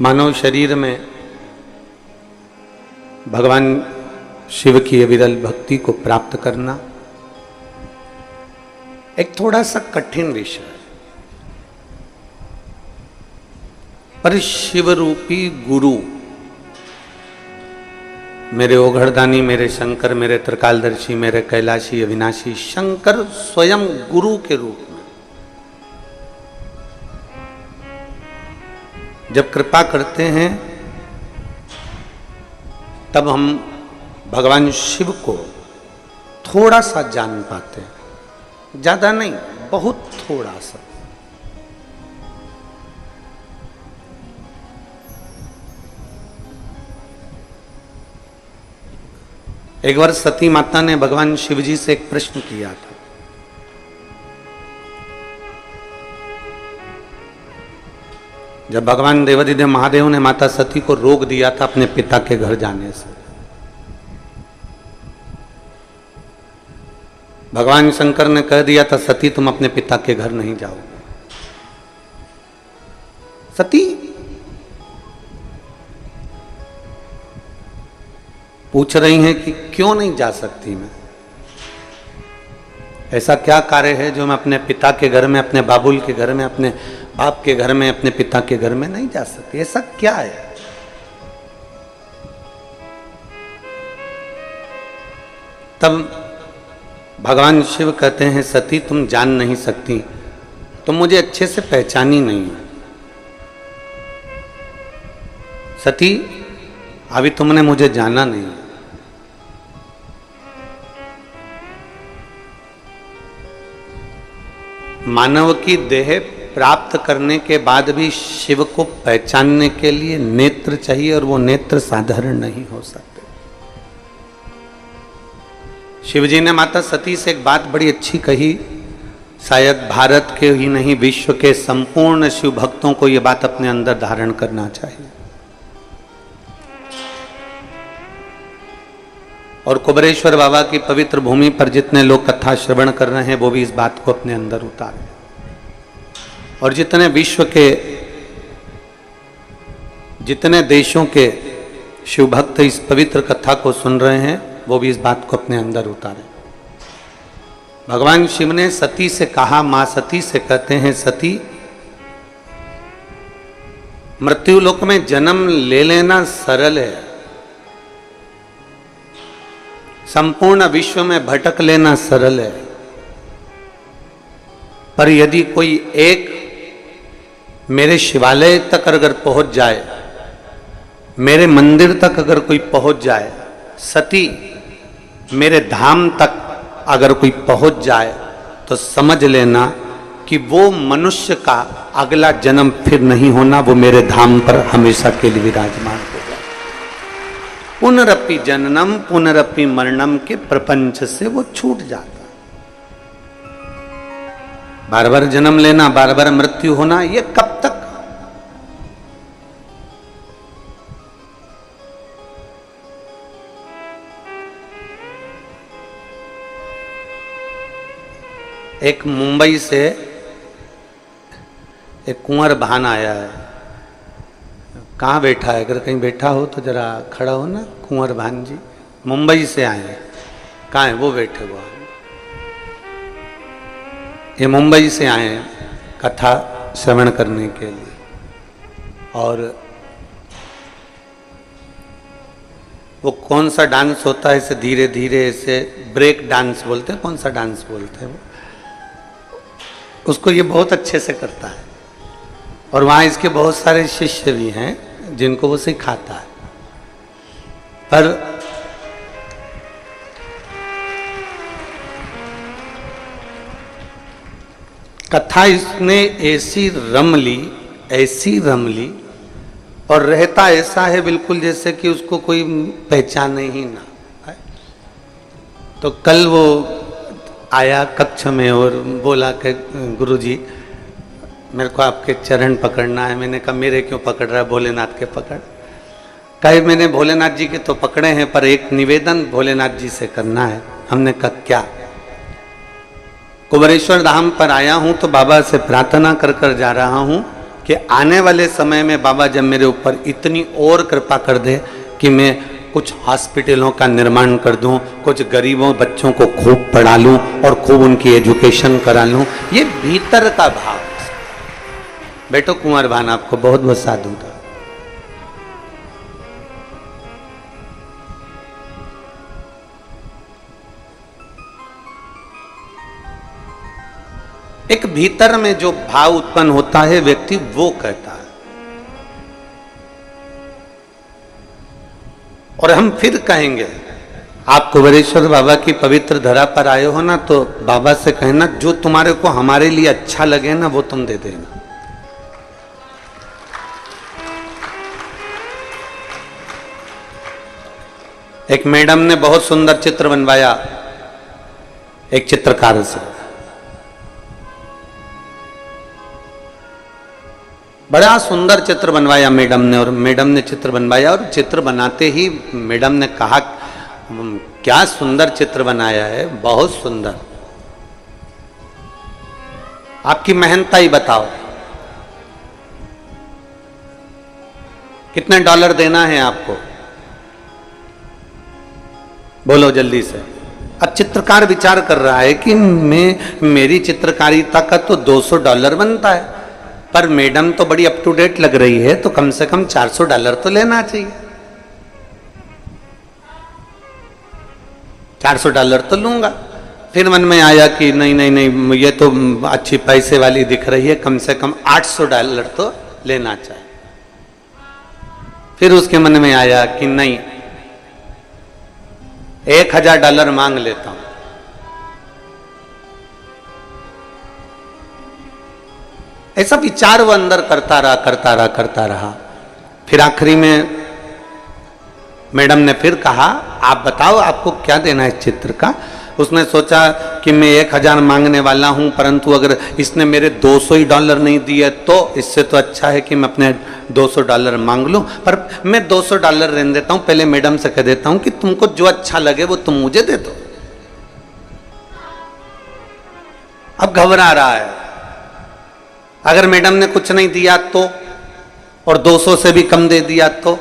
मानव शरीर में भगवान शिव की अविरल भक्ति को प्राप्त करना एक थोड़ा सा कठिन विषय है, पर शिव रूपी गुरु मेरे ओघड़दानी, मेरे शंकर, मेरे त्रिकालदर्शी, मेरे कैलाशी अविनाशी शंकर स्वयं गुरु के रूप में जब कृपा करते हैं तब हम भगवान शिव को थोड़ा सा जान पाते हैं, ज्यादा नहीं, बहुत थोड़ा सा। एक बार सती माता ने भगवान शिव जी से एक प्रश्न किया था। जब भगवान देवाधिदेव महादेव ने माता सती को रोक दिया था अपने पिता के घर जाने से, भगवान शंकर ने कह दिया था सती तुम अपने पिता के घर नहीं जाओगे। सती पूछ रही हैं कि क्यों नहीं जा सकती मैं, ऐसा क्या कार्य है जो मैं अपने पिता के घर में, अपने बाबुल के घर में, अपने बाप के घर में, अपने पिता के घर में नहीं जा सकती, ऐसा क्या है। तब भगवान शिव कहते हैं सती तुम जान नहीं सकती, तुम मुझे अच्छे से पहचानी नहीं। सती अभी तुमने मुझे जाना नहीं। मानव की देह प्राप्त करने के बाद भी शिव को पहचानने के लिए नेत्र चाहिए, और वो नेत्र साधारण नहीं हो सकते। शिव जी ने माता सती से एक बात बड़ी अच्छी कही, शायद भारत के ही नहीं विश्व के संपूर्ण शिव भक्तों को यह बात अपने अंदर धारण करना चाहिए। और कुबरेश्वर बाबा की पवित्र भूमि पर जितने लोग कथा श्रवण कर रहे हैं वो भी इस बात को अपने अंदर उतारें, और जितने विश्व के, जितने देशों के शिव भक्त इस पवित्र कथा को सुन रहे हैं वो भी इस बात को अपने अंदर उतारें। भगवान शिव ने सती से कहा, मां सती से कहते हैं सती मृत्यु लोक में जन्म ले लेना सरल है, संपूर्ण विश्व में भटक लेना सरल है, पर यदि कोई एक मेरे शिवालय तक अगर पहुंच जाए, मेरे मंदिर तक अगर कोई पहुंच जाए, सती मेरे धाम तक अगर कोई पहुंच जाए, तो समझ लेना कि वो मनुष्य का अगला जन्म फिर नहीं होना, वो मेरे धाम पर हमेशा के लिए विराजमान होगा। पुनरपि जननम पुनरपि मरणम के प्रपंच से वो छूट जाता। बार बार जन्म लेना, बार बार मृत्यु होना, ये कब तक? एक मुंबई से एक कुंवर भान आया है। कहाँ बैठा है? अगर कहीं बैठा हो तो जरा खड़ा हो ना। कुंवर भान जी मुंबई से आए हैं। कहाँ है? वो बैठे हुआ है। ये मुंबई से आए हैं कथा श्रवण करने के लिए, और वो कौन सा डांस होता है, इसे धीरे धीरे ऐसे ब्रेक डांस बोलते हैं, कौन सा डांस बोलते हैं वो, उसको ये बहुत अच्छे से करता है। और वहाँ इसके बहुत सारे शिष्य भी हैं जिनको वो सिखाता है। पर कथा इसने ऐसी रम ली और रहता ऐसा है बिल्कुल जैसे कि उसको कोई पहचाने ही ना है। तो कल वो आया कक्ष में और बोला कि गुरुजी मेरे को आपके चरण पकड़ना है। मैंने कहा मेरे क्यों पकड़ रहा है, भोलेनाथ के पकड़। कहे मैंने भोलेनाथ जी के तो पकड़े हैं, पर एक निवेदन भोलेनाथ जी से करना है। हमने कहा क्या? कुबरेश्वर धाम पर आया हूं तो बाबा से प्रार्थना कर कर जा रहा हूं कि आने वाले समय में बाबा जब मेरे ऊपर इतनी और कृपा कर दे कि मैं कुछ हॉस्पिटलों का निर्माण कर दूं, कुछ गरीबों बच्चों को खूब पढ़ा लूं और खूब उनकी एजुकेशन करा लूं, ये भीतर का भाव। बेटो कुंवर भान आपको बहुत बहुत साधु था। एक भीतर में जो भाव उत्पन्न होता है व्यक्ति वो कहता है। और हम फिर कहेंगे, आप कुबेरेश्वर बाबा की पवित्र धरा पर आए हो ना, तो बाबा से कहना जो तुम्हारे को हमारे लिए अच्छा लगे ना वो तुम दे देना। एक मैडम ने बहुत सुंदर चित्र बनवाया एक चित्रकार से, बड़ा सुंदर चित्र बनवाया मैडम ने। और मैडम ने चित्र बनवाया और चित्र बनाते ही मैडम ने कहा, क्या सुंदर चित्र बनाया है, बहुत सुंदर, आपकी मेहनताई बताओ, कितने डॉलर देना है आपको, बोलो जल्दी से। अब चित्रकार विचार कर रहा है कि मेरी चित्रकारिता का तो $200 बनता है, पर मैडम तो बड़ी अप टू डेट लग रही है, तो कम से कम $400 तो लेना चाहिए, $400 तो लूंगा। फिर मन में आया कि नहीं नहीं नहीं, ये तो अच्छी पैसे वाली दिख रही है, कम से कम $800 तो लेना चाहिए। फिर उसके मन में आया कि नहीं, $1000 मांग लेता हूं। ऐसा विचार वो अंदर करता रहा। फिर आखिरी में मैडम ने फिर कहा, आप बताओ आपको क्या देना है चित्र का। उसने सोचा कि मैं 1000 मांगने वाला हूं, परंतु अगर इसने मेरे $200 नहीं दिए तो इससे तो अच्छा है कि मैं अपने $200 मांग लूं। पर मैं $200 रहने देता हूं, पहले मैडम से कह देता हूं कि तुमको जो अच्छा लगे वो तुम मुझे दे दो। अब घबरा रहा है, अगर मैडम ने कुछ नहीं दिया तो, और 200 से भी कम दे दिया तो।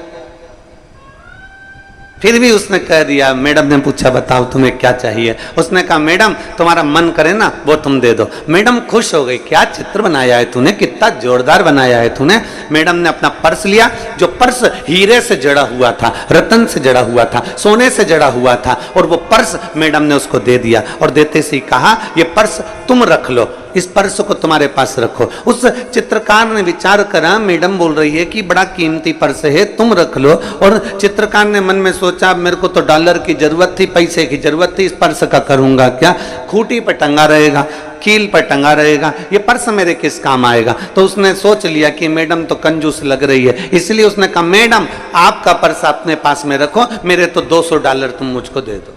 फिर भी उसने कह दिया, मैडम ने पूछा बताओ तुम्हें क्या चाहिए। उसने कहा मैडम तुम्हारा मन करे ना वो तुम दे दो। मैडम खुश हो गई, क्या चित्र बनाया है तूने, कितना जोरदार बनाया है तूने। मैडम ने अपना पर्स लिया, जो पर्स हीरे से जड़ा हुआ था, रतन से जड़ा हुआ था, सोने से जड़ा हुआ था, और वो पर्स मैडम ने उसको दे दिया। और देते से ही कहा, ये पर्स तुम रख लो, इस पर्स को तुम्हारे पास रखो। उस चित्रकार ने विचार करा, मैडम बोल रही है कि बड़ा कीमती पर्स है, तुम रख लो। और चित्रकार ने मन में सोचा, मेरे को तो $1 की जरूरत थी, पैसे की जरूरत थी, इस पर्स का करूंगा क्या, खूंटी पर टंगा रहेगा, कील पर टंगा रहेगा, ये पर्स मेरे किस काम आएगा। तो उसने सोच लिया कि मैडम तो कंजूस लग रही है, इसलिए उसने कहा मैडम आपका पर्स अपने पास में रखो, मेरे तो $200 तुम मुझको दे दो,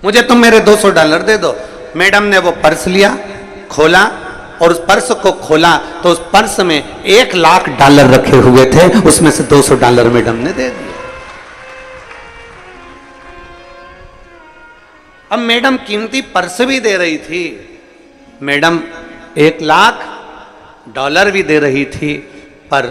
मुझे तुम मेरे $200 दे दो। मैडम ने वो पर्स लिया, खोला, और उस पर्स को खोला तो उस पर्स में $1,00,000 रखे हुए थे, उसमें से $200 मैडम ने दे दिए। अब मैडम कीमती पर्स भी दे रही थी, मैडम $1,00,000 भी दे रही थी, पर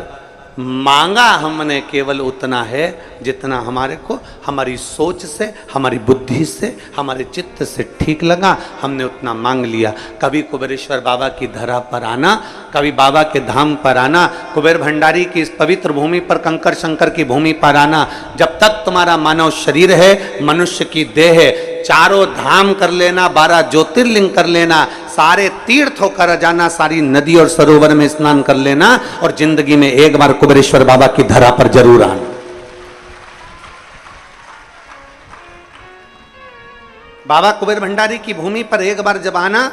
मांगा हमने केवल उतना है जितना हमारे को हमारी सोच से, हमारी बुद्धि से, हमारे चित्त से ठीक लगा, हमने उतना मांग लिया। कभी कुबेरेश्वर बाबा की धरा पर आना, कभी बाबा के धाम पर आना, कुबेर भंडारी की इस पवित्र भूमि पर, कंकर शंकर की भूमि पर आना। जब तक तुम्हारा मानव शरीर है, मनुष्य की देह है, चारों धाम कर लेना, 12 ज्योतिर्लिंग कर लेना, सारे तीर्थ होकर जाना, सारी नदी और सरोवर में स्नान कर लेना, और जिंदगी में एक बार कुबेरेश्वर बाबा की धरा पर जरूर आना। बाबा कुबेर भंडारी की भूमि पर एक बार जब आना,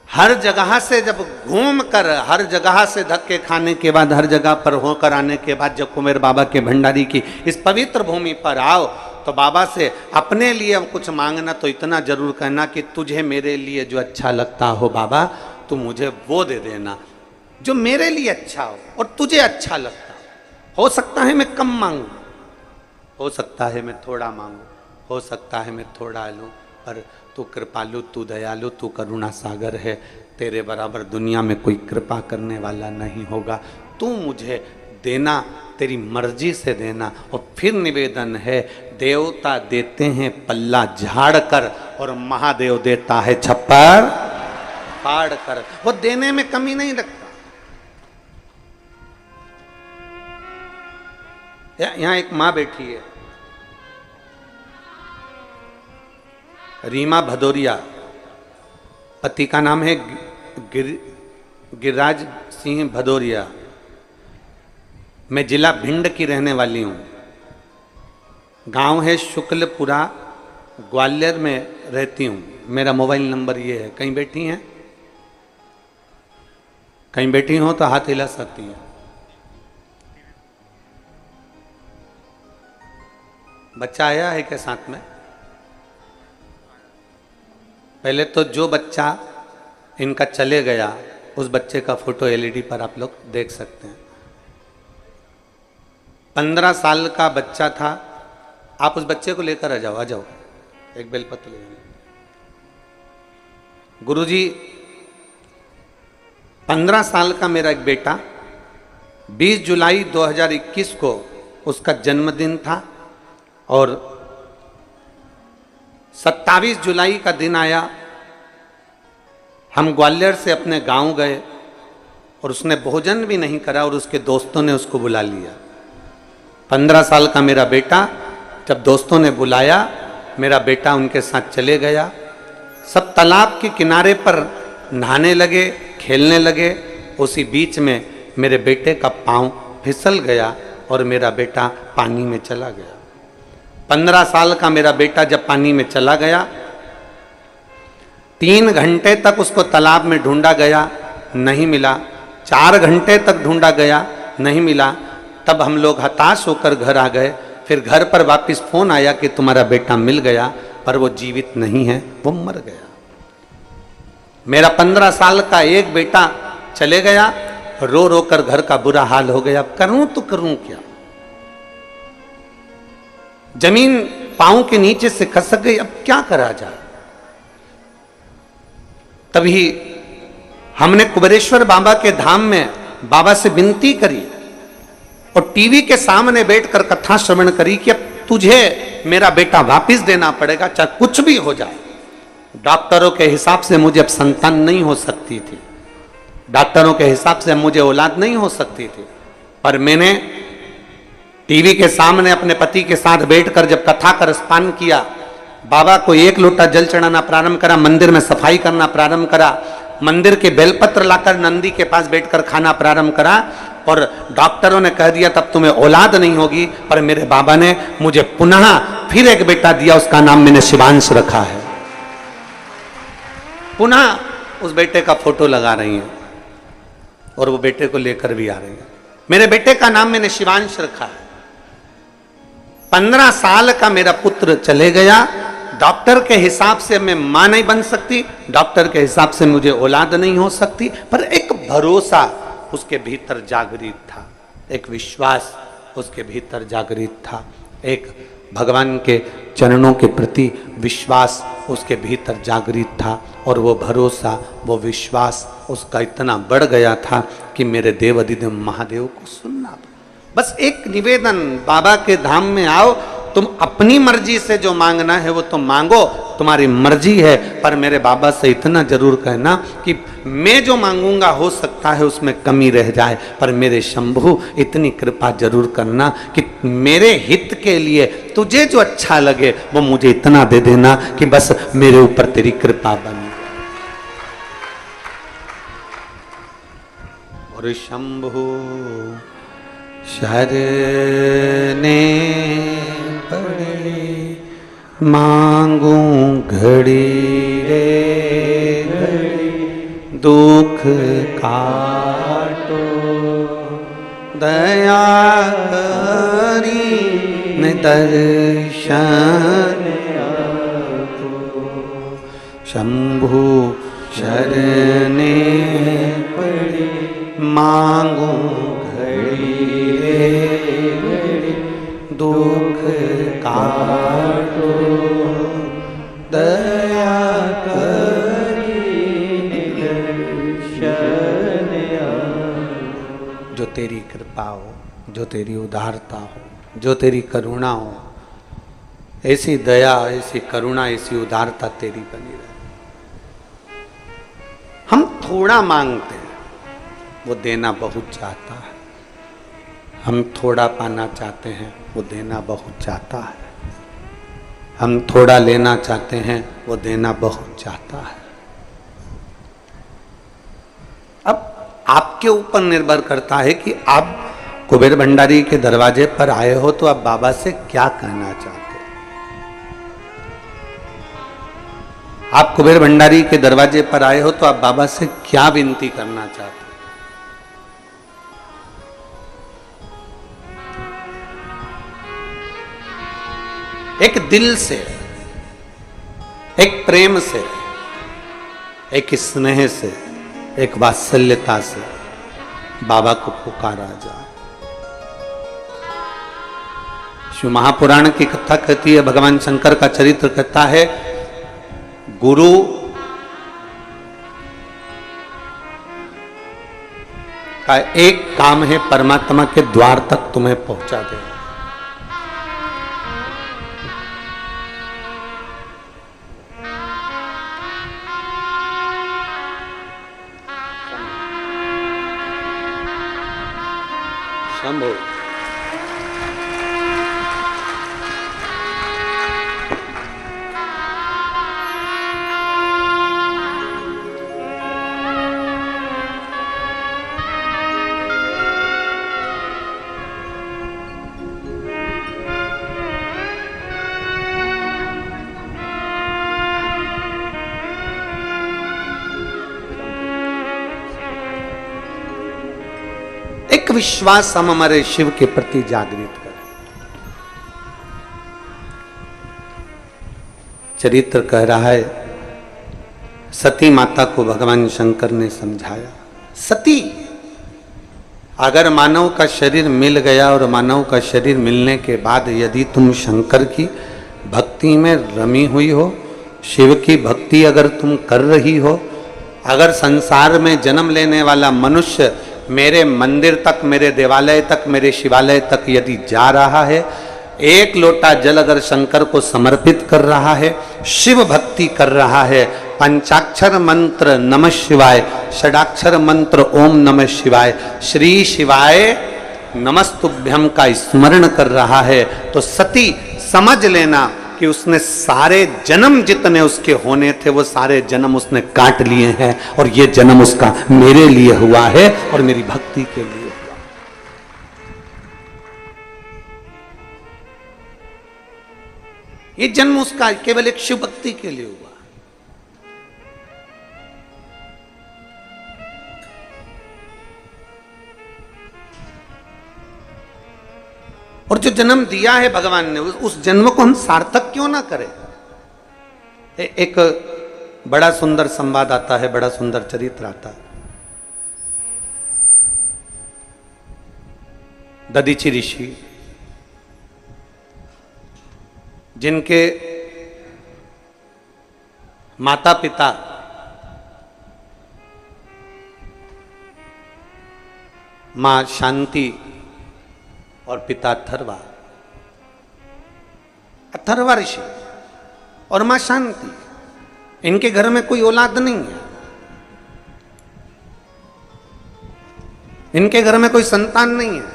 हर जगह से जब घूम कर, हर जगह से धक्के खाने के बाद, हर जगह पर होकर आने के बाद, जब कुबेर बाबा के भंडारी की इस पवित्र भूमि पर आओ, तो बाबा से अपने लिए कुछ मांगना तो इतना जरूर कहना कि तुझे मेरे लिए जो अच्छा लगता हो बाबा, तू मुझे वो दे देना जो मेरे लिए अच्छा हो और तुझे अच्छा लगता हो सकता है मैं कम मांगू, हो सकता है मैं थोड़ा मांगू, हो सकता है मैं थोड़ा लूँ, पर तू कृपालु, तू दयालु, तू करुणा सागर है, तेरे बराबर दुनिया में कोई कृपा करने वाला नहीं होगा। तू मुझे देना, तेरी मर्जी से देना। और फिर निवेदन है, देवता देते हैं पल्ला झाड़ कर और महादेव देता है छप्पर फाड़ कर। वो देने में कमी नहीं रखता। यहां एक मां बैठी है, रीमा भदौरिया, पति का नाम है गिरिराज सिंह भदौरिया। मैं जिला भिंड की रहने वाली हूं। गांव है शुक्लपुरा, ग्वालियर में रहती हूं। मेरा मोबाइल नंबर ये है। कहीं बैठी हैं? कहीं बैठी हो तो हाथ हिला सकती हैं। बच्चा आया है क्या साथ में? पहले तो जो बच्चा इनका चले गया उस बच्चे का फोटो एलईडी पर आप लोग देख सकते हैं। 15 साल का बच्चा था। आप उस बच्चे को लेकर आ जाओ, आ जाओ, एक बेलपत्र ले जाओ। गुरुजी, 15 साल का मेरा एक बेटा, 20 जुलाई 2021 को उसका जन्मदिन था और 27 जुलाई का दिन आया। हम ग्वालियर से अपने गांव गए और उसने भोजन भी नहीं करा और उसके दोस्तों ने उसको बुला लिया। 15 साल का मेरा बेटा, जब दोस्तों ने बुलाया, मेरा बेटा उनके साथ चले गया। सब तालाब के किनारे पर नहाने लगे, खेलने लगे। उसी बीच में मेरे बेटे का पांव फिसल गया और मेरा बेटा पानी में चला गया। 15 साल का मेरा बेटा जब पानी में चला गया, 3 घंटे तक उसको तालाब में ढूंढा गया, नहीं मिला। 4 घंटे तक ढूंढा गया, नहीं मिला। तब हम लोग हताश होकर घर आ गए। फिर घर पर वापस फोन आया कि तुम्हारा बेटा मिल गया, पर वो जीवित नहीं है, वो मर गया। मेरा 15 साल का एक बेटा चले गया, रो रो कर घर का बुरा हाल हो गया। अब करूं तो करूं क्या? जमीन पांव के नीचे से खसक गई, अब क्या करा जाए? तभी हमने कुबेरेश्वर बाबा के धाम में बाबा से विनती करी और टीवी के सामने बैठकर कथा श्रवण करी कि अब तुझे मेरा बेटा वापस देना पड़ेगा, चाहे कुछ भी हो जाए। डॉक्टरों के हिसाब से मुझे अब संतान नहीं हो सकती थी, डॉक्टरों के हिसाब से मुझे औलाद नहीं हो सकती थी। पर मैंने टीवी के सामने अपने पति के साथ बैठकर जब कथा का रसपान किया, बाबा को 1 लोटा जल चढ़ाना प्रारंभ करा, मंदिर में सफाई करना प्रारंभ करा, मंदिर के बेलपत्र लाकर नंदी के पास बैठकर खाना प्रारंभ करा। और डॉक्टरों ने कह दिया तब तुम्हें औलाद नहीं होगी, पर मेरे बाबा ने मुझे पुनः फिर एक बेटा दिया, उसका नाम मैंने शिवांश रखा है। पुनः उस बेटे का फोटो लगा रही हैं और वो बेटे को लेकर भी आ रही हैं। मेरे बेटे का नाम मैंने शिवांश रखा है। 15 साल का मेरा पुत्र चले गया। डॉक्टर के हिसाब से मैं मां नहीं बन सकती, डॉक्टर के हिसाब से मुझे औलाद नहीं हो सकती, पर एक भरोसा उसके भीतर जागृत था, एक विश्वास उसके भीतर जागृत था, एक भगवान के चरणों के प्रति विश्वास उसके भीतर जागृत था। और वो भरोसा, वो विश्वास उसका इतना बढ़ गया था कि मेरे देव अधिदेव महादेव को सुनना। बस एक निवेदन, बाबा के धाम में आओ, तुम अपनी मर्जी से जो मांगना है वो तुम मांगो, तुम्हारी मर्जी है, पर मेरे बाबा से इतना जरूर कहना कि मैं जो मांगूंगा हो सकता है उसमें कमी रह जाए, पर मेरे शंभु इतनी कृपा जरूर करना कि मेरे हित के लिए तुझे जो अच्छा लगे वो मुझे इतना दे देना कि बस मेरे ऊपर तेरी कृपा बने। और शंभु शरने पड़े मांगू घड़ी रे घड़ी, दुख काटो दया करी न दर्शन शंभु शरने पड़े मांगू घड़ी रे घड़ी, दुख काटो दया करी तेरी कृपा हो, जो तेरी उदारता हो, जो तेरी करुणा हो, ऐसी दया, ऐसी करुणा, ऐसी उदारता तेरी बनी रहे। हम थोड़ा मांगते हैं, वो देना बहुत चाहता है। हम थोड़ा पाना चाहते हैं, वो देना बहुत चाहता है। हम थोड़ा लेना चाहते हैं, वो देना बहुत चाहता है। अब आपके ऊपर निर्भर करता है कि आप कुबेर भंडारी के दरवाजे पर आए हो तो आप बाबा से क्या कहना चाहते हो। आप कुबेर भंडारी के दरवाजे पर आए हो तो आप बाबा से क्या विनती करना चाहते हो। एक दिल से, एक प्रेम से, एक स्नेह से, एक वात्सल्यता से बाबा को पुकारा जाए। शिव महापुराण की कथा कहती है, भगवान शंकर का चरित्र कहता है, गुरु का एक काम है परमात्मा के द्वार तक तुम्हें पहुंचा देना। शंभो विश्वास हम हमारे शिव के प्रति जागृत करें। चरित्र कह रहा है, सती माता को भगवान शंकर ने समझाया, सती अगर मानव का शरीर मिल गया और मानव का शरीर मिलने के बाद यदि तुम शंकर की भक्ति में रमी हुई हो, शिव की भक्ति अगर तुम कर रही हो, अगर संसार में जन्म लेने वाला मनुष्य मेरे मंदिर तक, मेरे देवालय तक, मेरे शिवालय तक यदि जा रहा है, एक लोटा जल अगर शंकर को समर्पित कर रहा है, शिव भक्ति कर रहा है, पंचाक्षर मंत्र नमः शिवाय, षडाक्षर मंत्र ओम नमः शिवाय, श्री शिवाय नमस्तुभ्यम का स्मरण कर रहा है, तो सती समझ लेना कि उसने सारे जन्म जितने उसके होने थे वो सारे जन्म उसने काट लिए हैं और ये जन्म उसका मेरे लिए हुआ है और मेरी भक्ति के लिए हुआ। ये जन्म उसका केवल एक शिव भक्ति के लिए हुआ। और जो जन्म दिया है भगवान ने, उस जन्म को हम सार्थक क्यों ना करें। एक बड़ा सुंदर संवाद आता है, बड़ा सुंदर चरित्र आता है। दधीचि ऋषि, जिनके माता पिता मां शांति और पिता अथर्वा, अथर्वा ऋषि और मां शांति, इनके घर में कोई औलाद नहीं है, इनके घर में कोई संतान नहीं है।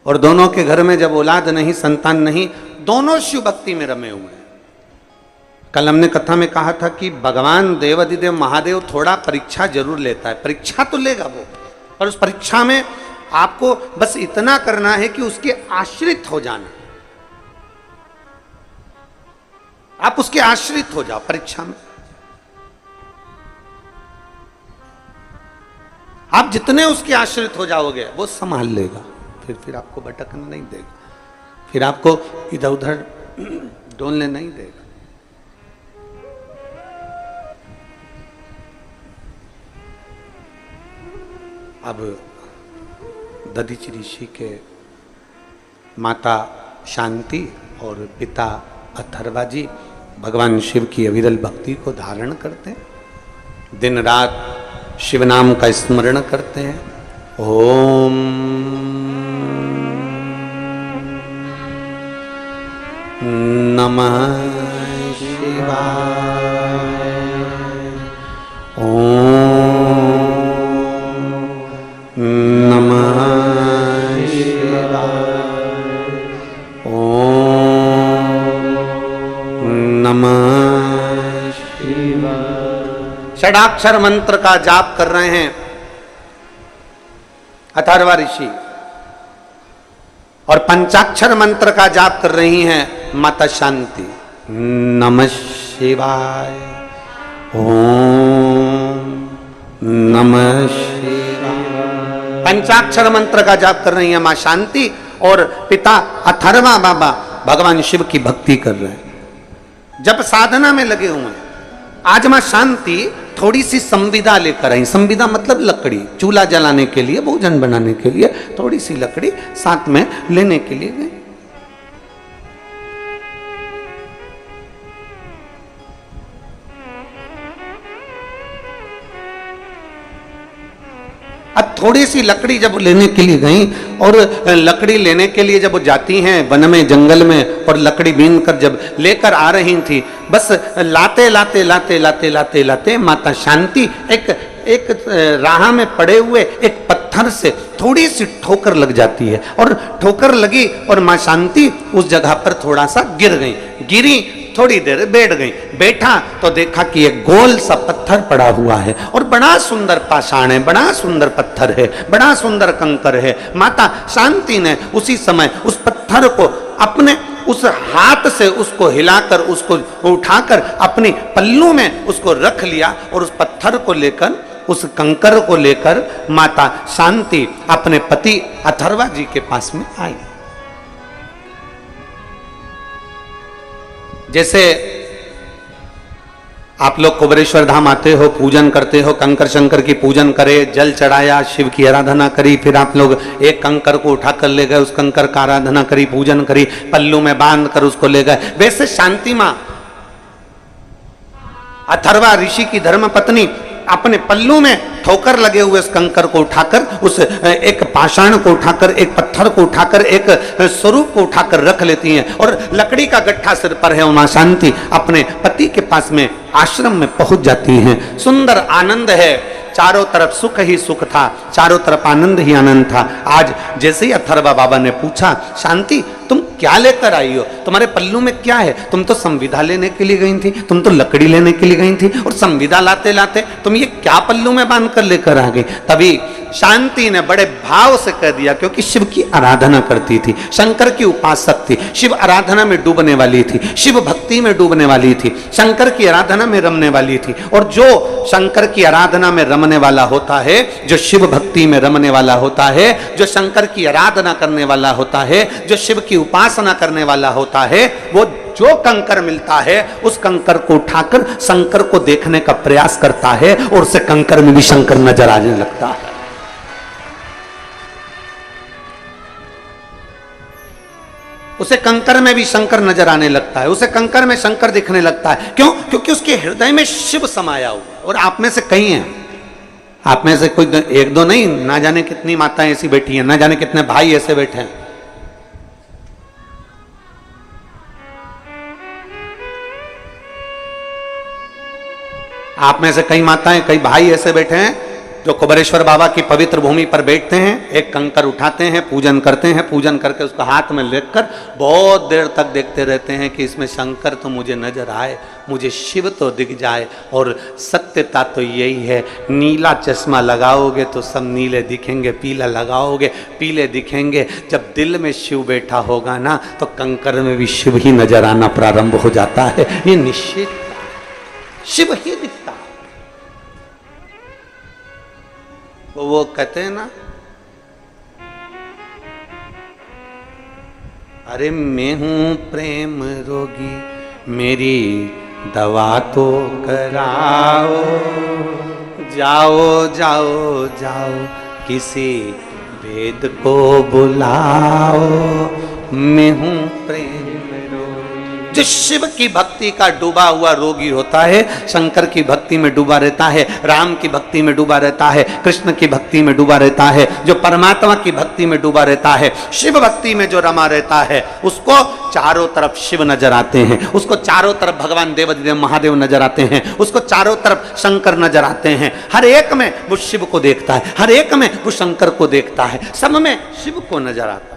और दोनों के घर में जब औलाद नहीं, संतान नहीं, दोनों शिव भक्ति में रमे हुए हैं। कल हमने कथा में कहा था कि भगवान देवाधिदेव महादेव थोड़ा परीक्षा जरूर लेता है, परीक्षा तो लेगा वो, और उस परीक्षा में आपको बस इतना करना है कि उसके आश्रित हो जाना। आप उसके आश्रित हो जाओ परीक्षा में। आप जितने उसके आश्रित हो जाओगे वो संभाल लेगा, फिर आपको भटकने नहीं देगा, फिर आपको इधर उधर डोलने नहीं देगा। अब दधीचि ऋषि के माता शांति और पिता अथर्वा जी भगवान शिव की अविरल भक्ति को धारण करते हैं। दिन रात शिव नाम का स्मरण करते हैं। ओम नमः शिवाय। ओम नमः शिवाय। ओम नमः शिवाय। षडाक्षर मंत्र का जाप कर रहे हैं अथर्वा ऋषि, और पंचाक्षर मंत्र का जाप कर रही हैं माता शांति। नमः शिवाय। ओम नमः शिवाय। पंचाक्षर मंत्र का जाप कर रही है मां शांति, और पिता अथर्वा बाबा भगवान शिव की भक्ति कर रहे हैं, जब साधना में लगे हुए हैं। आज मां शांति थोड़ी सी संविदा लेकर आई। संविदा मतलब लकड़ी, चूल्हा जलाने के लिए, भोजन बनाने के लिए थोड़ी सी लकड़ी साथ में लेने के लिए गए। अब थोड़ी सी लकड़ी जब लेने के लिए गई, और लकड़ी लेने के लिए जब वो जाती हैं वन में, जंगल में, और लकड़ी बीन कर जब लेकर आ रही थी, बस लाते लाते लाते लाते लाते लाते माता शांति एक राह में पड़े हुए एक पत्थर से थोड़ी सी ठोकर लग जाती है, और ठोकर लगी और मां शांति उस जगह पर थोड़ा सा गिर गई। गिरी, थोड़ी देर बैठ गई। बैठा तो देखा कि एक गोल सा पत्थर पड़ा हुआ है, और बड़ा सुंदर पाषाण है, बड़ा सुंदर पत्थर है, बड़ा सुंदर कंकर है। माता शांति ने उसी समय उस पत्थर को अपने उस हाथ से उसको हिलाकर, उसको उठाकर अपनी पल्लू में उसको रख लिया, और उस पत्थर को लेकर, उस कंकर को लेकर माता शांति अपने पति अथर्वा जी के पास में आई। जैसे आप लोग कुबेरेश्वर धाम आते हो, पूजन करते हो, कंकर शंकर की पूजन करे, जल चढ़ाया, शिव की आराधना करी, फिर आप लोग एक कंकर को उठाकर ले गए, उस कंकर का आराधना करी, पूजन करी, पल्लू में बांध कर उसको ले गए। वैसे शांति मां अथर्वा ऋषि की धर्म पत्नी अपने पल्लू में ठोकर लगे हुए उस कंकर को उठाकर, उस एक पाषाण को उठाकर, एक पत्थर को उठाकर, एक स्वरूप को उठाकर रख लेती हैं, और लकड़ी का गट्ठा सिर पर है। मां शांति अपने पति के पास में आश्रम में पहुंच जाती हैं। सुंदर आनंद है, चारों तरफ सुख ही सुख था, चारों तरफ आनंद ही आनंद था। आज जैसे ही अथर्वा बाबा ने पूछा, शांति तुम क्या लेकर आई हो, तुम्हारे पल्लू में क्या है? तुम तो संविदा लेने के लिए गई थी, तुम तो लकड़ी लेने के लिए गई थी, और संविदा लाते लाते तुम ये क्या पल्लू में बांध कर लेकर आ गई? तभी शांति ने बड़े भाव से कह दिया, क्योंकि शिव की आराधना करती थी, शंकर की उपासक थी, शिव आराधना में डूबने वाली थी, शिव भक्ति में डूबने वाली थी, शंकर की आराधना में रमने वाली थी। और जो शंकर की आराधना में रमने वाला होता है, जो शिव भक्ति में रमने वाला होता है, जो शंकर की आराधना करने वाला होता है, जो शिव की उपासना करने वाला होता है, वो जो कंकर मिलता है उस कंकर को उठाकर शंकर को देखने का प्रयास करता है, और उसे कंकर में भी शंकर नजर आने लगता है। उसे कंकर में भी शंकर नजर आने लगता है, उसे कंकर में शंकर दिखने लगता है। क्यों? क्योंकि उसके हृदय में शिव समाया हुआ है। और आप में से कई हैं, आप में से कोई एक दो नहीं, ना जाने कितनी माताएं ऐसी बैठी हैं, ना जाने कितने भाई ऐसे बैठे हैं। आप में से कई माताएं, कई भाई ऐसे बैठे हैं जो कुबेरेश्वर बाबा की पवित्र भूमि पर बैठते हैं, एक कंकर उठाते हैं, पूजन करते हैं, पूजन करके उसको हाथ में लेकर बहुत देर तक देखते रहते हैं कि इसमें शंकर तो मुझे नजर आए, मुझे शिव तो दिख जाए। और सत्यता तो यही है, नीला चश्मा लगाओगे तो सब नीले दिखेंगे, पीला लगाओगे पीले दिखेंगे। जब दिल में शिव बैठा होगा ना, तो कंकर में भी शिव ही नजर आना प्रारंभ हो जाता है। ये निश्चित शिव ही दिखता है। वो कहते हैं ना, अरे मैं हूं प्रेम रोगी, मेरी दवा तो कराओ, जाओ जाओ जाओ किसी वेद को बुलाओ, मैं हूं प्रेम रोगी। जो शिव की भक्ति भक्ति का डूबा हुआ रोगी होता है, शंकर की भक्ति में डूबा रहता है, राम की भक्ति में डूबा रहता है, कृष्ण की भक्ति में डूबा रहता है, जो परमात्मा की भक्ति में डूबा रहता है, शिव भक्ति में जो रमा रहता है, उसको चारों तरफ शिव नजर आते हैं, उसको चारों तरफ भगवान देवाधिदेव महादेव नजर आते हैं, उसको चारों तरफ शंकर नजर आते हैं। हर एक में वो शिव को देखता है, हर एक में वो शंकर को देखता है, सब में शिव को नजर आता है।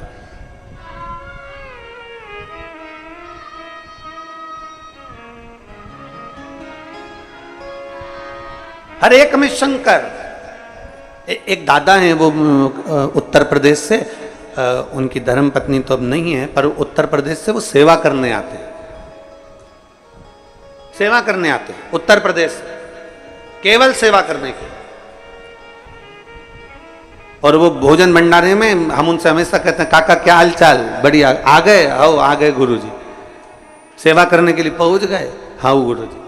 हर एक में शंकर। एक दादा हैं, वो उत्तर प्रदेश से, उनकी धर्म पत्नी तो अब नहीं है, पर उत्तर प्रदेश से वो सेवा करने आते हैं, सेवा करने आते हैं उत्तर प्रदेश, केवल सेवा करने के। और वो भोजन भंडारे में हम उनसे हमेशा कहते हैं, काका क्या हाल चाल, बढ़िया, आ गए? आओ आ गए गुरुजी, सेवा करने के लिए पहुंच गए? हाँ गुरुजी।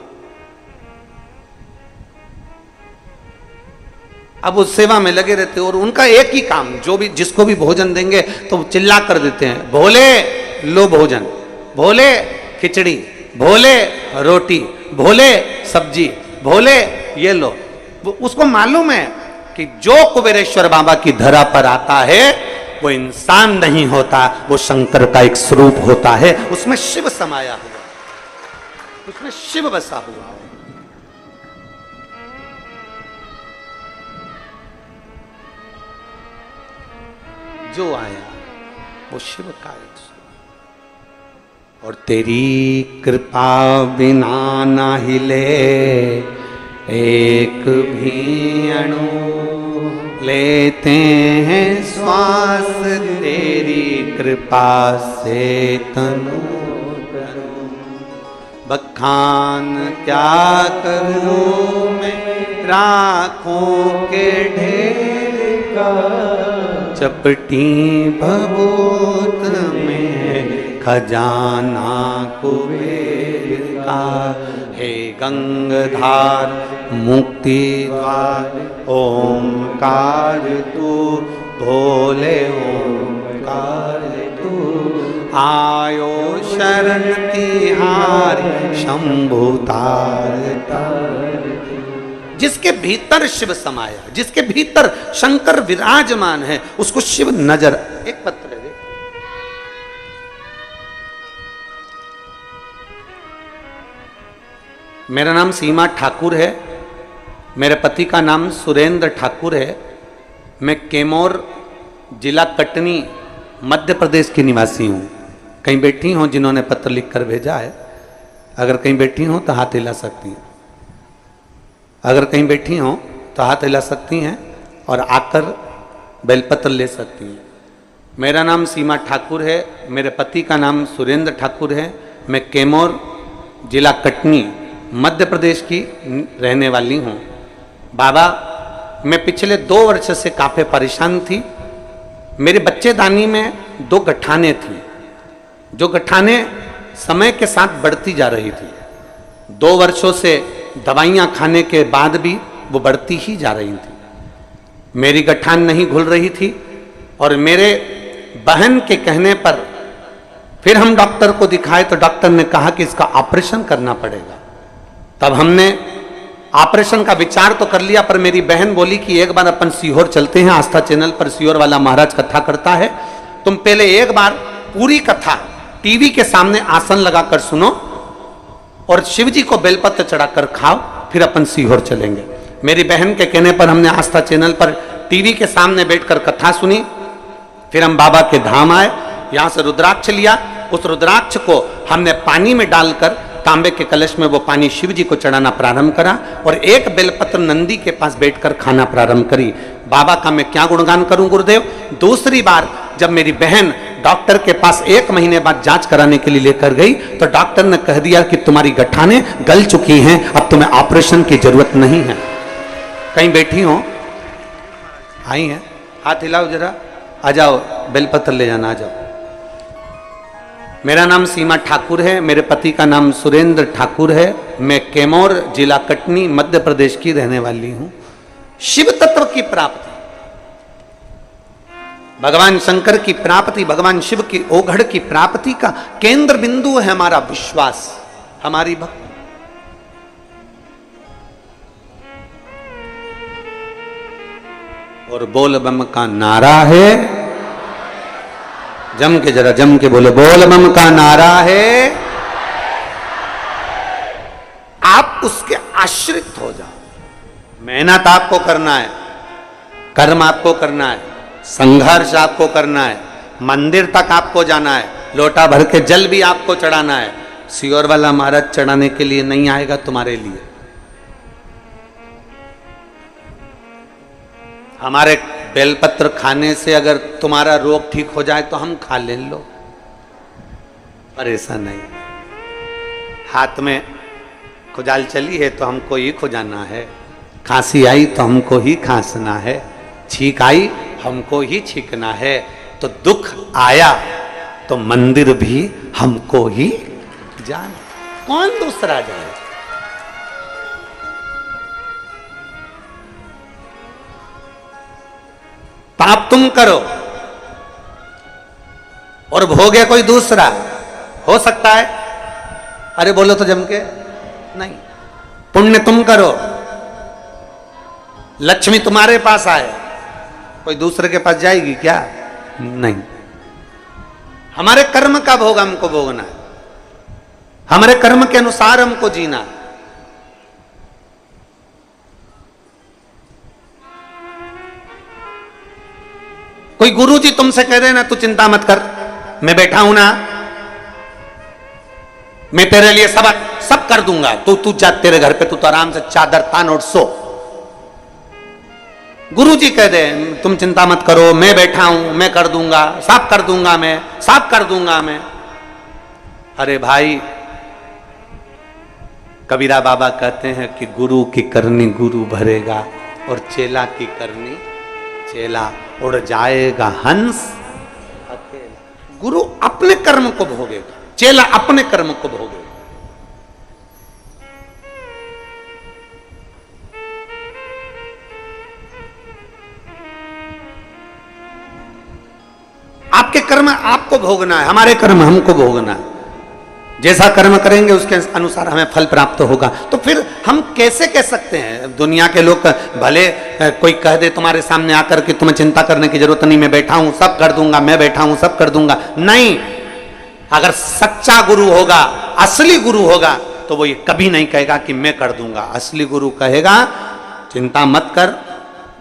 अब वो सेवा में लगे रहते हैं और उनका एक ही काम, जो भी जिसको भी भोजन देंगे तो चिल्ला कर देते हैं, भोले लो भोजन, भोले खिचड़ी, भोले रोटी, भोले सब्जी, भोले ये लो। उसको मालूम है कि जो कुबेरेश्वर बाबा की धरा पर आता है वो इंसान नहीं होता, वो शंकर का एक स्वरूप होता है, उसमें शिव समाया हुआ, उसमें शिव बसा हुआ है। जो आया वो शिव का एक स्वरूप। और तेरी कृपा बिना ना हिले एक भी अणु, लेते हैं श्वास तेरी कृपा से तनु तनु। बखान क्या करूं मैं राखों के ढेर का, चपटी भभूत में खजाना कुबेर का। हे गंगाधार मुक्ति द्वार ओंकार तू, भोले ओंकार तू। आयो शरण तिहारी शंभु तार तार। जिसके भीतर शिव समाया, जिसके भीतर शंकर विराजमान है, उसको शिव नजर। एक पत्र है, मेरा नाम सीमा ठाकुर है, मेरे पति का नाम सुरेंद्र ठाकुर है। मैं कैमोर जिला कटनी मध्य प्रदेश की निवासी हूँ। कहीं बैठी हो जिन्होंने पत्र लिखकर भेजा है, अगर कहीं बैठी हो तो हाथ हिला सकती हैं, अगर कहीं बैठी हो तो हाथ हिला सकती हैं और आकर बेलपत्र ले सकती हैं। मेरा नाम सीमा ठाकुर है, मेरे पति का नाम सुरेंद्र ठाकुर है। मैं कैमोर जिला कटनी मध्य प्रदेश की रहने वाली हूँ। बाबा, मैं पिछले 2 वर्ष से काफ़ी परेशान थी। मेरे बच्चेदानी में 2 गठाने थी, जो गठाने समय के साथ बढ़ती जा रही थी। 2 वर्षों से दवाइयाँ खाने के बाद भी वो बढ़ती ही जा रही थी। मेरी गठान नहीं घुल रही थी और मेरे बहन के कहने पर फिर हम डॉक्टर को दिखाए तो डॉक्टर ने कहा कि इसका ऑपरेशन करना पड़ेगा। तब हमने ऑपरेशन का विचार तो कर लिया, पर मेरी बहन बोली कि एक बार अपन सीहोर चलते हैं, आस्था चैनल पर सीहोर वाला महाराज कथा करता है, तुम पहले एक बार पूरी कथा टीवी के सामने आसन लगाकर सुनो और शिवजी को बेलपत्र चढ़ाकर खाओ, फिर अपन सीहोर चलेंगे। मेरी बहन के कहने पर हमने आस्था चैनल पर टीवी के सामने बैठकर कथा सुनी। फिर हम बाबा के धाम आए, यहाँ से रुद्राक्ष लिया, उस रुद्राक्ष को हमने पानी में डालकर तांबे के कलश में वो पानी शिव जी को चढ़ाना प्रारंभ करा और एक बेलपत्र नंदी के पास बैठकर खाना प्रारंभ करी। बाबा का मैं क्या गुणगान करूं गुरुदेव। दूसरी बार जब मेरी बहन डॉक्टर के पास 1 महीने बाद जांच कराने के लिए लेकर गई तो डॉक्टर ने कह दिया कि तुम्हारी गठाने गल चुकी हैं, अब तुम्हें ऑपरेशन की जरूरत नहीं है। कहीं बैठी हो, आई हैं, हाथ हिलाओ जरा, आ जाओ, बेलपत्र ले जाना, आ जाओ। मेरा नाम सीमा ठाकुर है, मेरे पति का नाम सुरेंद्र ठाकुर है। मैं कैमोर जिला कटनी मध्य प्रदेश की रहने वाली हूं। शिव तत्व की प्राप्ति, भगवान शंकर की प्राप्ति, भगवान शिव की ओघड़ की प्राप्ति का केंद्र बिंदु है हमारा विश्वास, हमारी भक्ति। और बोल बम का नारा है, जम के जरा जम के बोले, बोल बम का नारा है। आप उसके आश्रित हो जाओ। मेहनत आपको करना है, कर्म आपको करना है, संघर्ष आपको करना है, मंदिर तक आपको जाना है, लोटा भर के जल भी आपको चढ़ाना है। सियोर वाला महाराज चढ़ाने के लिए नहीं आएगा तुम्हारे लिए। हमारे बेलपत्र खाने से अगर तुम्हारा रोग ठीक हो जाए तो हम खा ले लो, पर ऐसा नहीं। हाथ में खुजाल चली है तो हमको ही खुजाना है, खांसी आई तो हमको ही खांसना है, छींक आई हमको ही छींकना है। तो दुख आया तो मंदिर भी हमको ही जाना, कौन दूसरा जाए। पाप तुम करो और भोगे कोई दूसरा, हो सकता है? अरे बोलो तो जम के नहीं। पुण्य तुम करो, लक्ष्मी तुम्हारे पास आए, कोई दूसरे के पास जाएगी क्या? नहीं। हमारे कर्म का भोग हमको भोगना है, हमारे कर्म के अनुसार हमको जीना है। कोई गुरुजी तुमसे कह रहे ना तू चिंता मत कर, मैं बैठा हूं ना, मैं तेरे लिए सब कर दूंगा, तू जा तेरे घर पे, तू तो आराम से चादर तान और सो। गुरुजी कह दे तुम चिंता मत करो, मैं बैठा हूं, मैं कर दूंगा, सब कर दूंगा, मैं सब कर दूंगा मैं। अरे भाई, कबीरा बाबा कहते हैं कि गुरु की करनी गुरु भरेगा और चेला की करनी चेला, उड़ जाएगा हंस अकेला। गुरु अपने कर्म को भोगेगा, चेला अपने कर्म को भोगेगा। आपके कर्म आपको भोगना है, हमारे कर्म हमको भोगना है। जैसा कर्म करेंगे उसके अनुसार हमें फल प्राप्त होगा। तो फिर हम कैसे कह सकते हैं? दुनिया के लोग भले कोई कह दे तुम्हारे सामने आकर कि तुम्हें चिंता करने की जरूरत नहीं, मैं बैठा हूं सब कर दूंगा, मैं बैठा हूं सब कर दूंगा, नहीं। अगर सच्चा गुरु होगा, असली गुरु होगा, तो वो ये कभी नहीं कहेगा कि मैं कर दूंगा। असली गुरु कहेगा चिंता मत कर,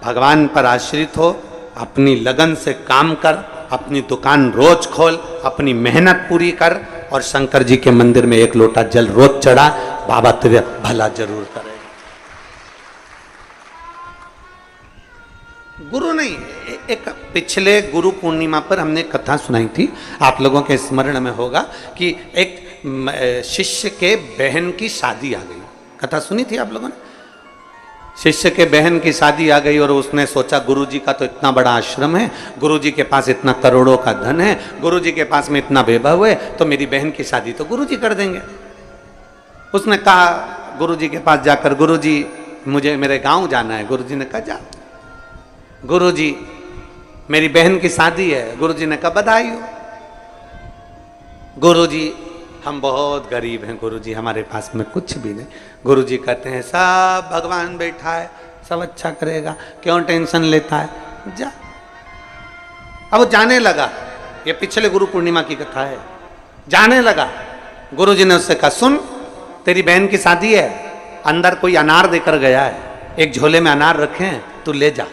भगवान पर आश्रित हो, अपनी लगन से काम कर, अपनी दुकान रोज खोल, अपनी मेहनत पूरी कर, और शंकर जी के मंदिर में एक लोटा जल रोज चढ़ा, बाबा तेरे भला जरूर करेगा। गुरु नहीं। एक पिछले गुरु पूर्णिमा पर हमने कथा सुनाई थी, आप लोगों के स्मरण में होगा कि एक शिष्य के बहन की शादी आ गई। कथा सुनी थी आप लोगों ने? शिष्य के बहन की शादी आ गई और उसने सोचा गुरुजी का तो इतना बड़ा आश्रम है, गुरुजी के पास इतना करोड़ों का धन है, गुरुजी के पास में इतना वैभव है, तो मेरी बहन की शादी तो गुरुजी कर देंगे। उसने कहा गुरुजी के पास जाकर, गुरुजी मुझे मेरे गांव जाना है। गुरुजी ने कहा जा। गुरुजी मेरी बहन की शादी है। गुरुजी ने कहा बधाई हो। गुरुजी हम बहुत गरीब हैं गुरुजी, हमारे पास में कुछ भी नहीं। गुरुजी कहते हैं सब भगवान बैठा है, सब अच्छा करेगा, क्यों टेंशन लेता है, जा। अब वो जाने लगा, ये पिछले गुरु पूर्णिमा की कथा है। जाने लगा, गुरुजी ने उससे कहा सुन, तेरी बहन की शादी है, अंदर कोई अनार देकर गया है, एक झोले में अनार रखे हैं, तू ले जा।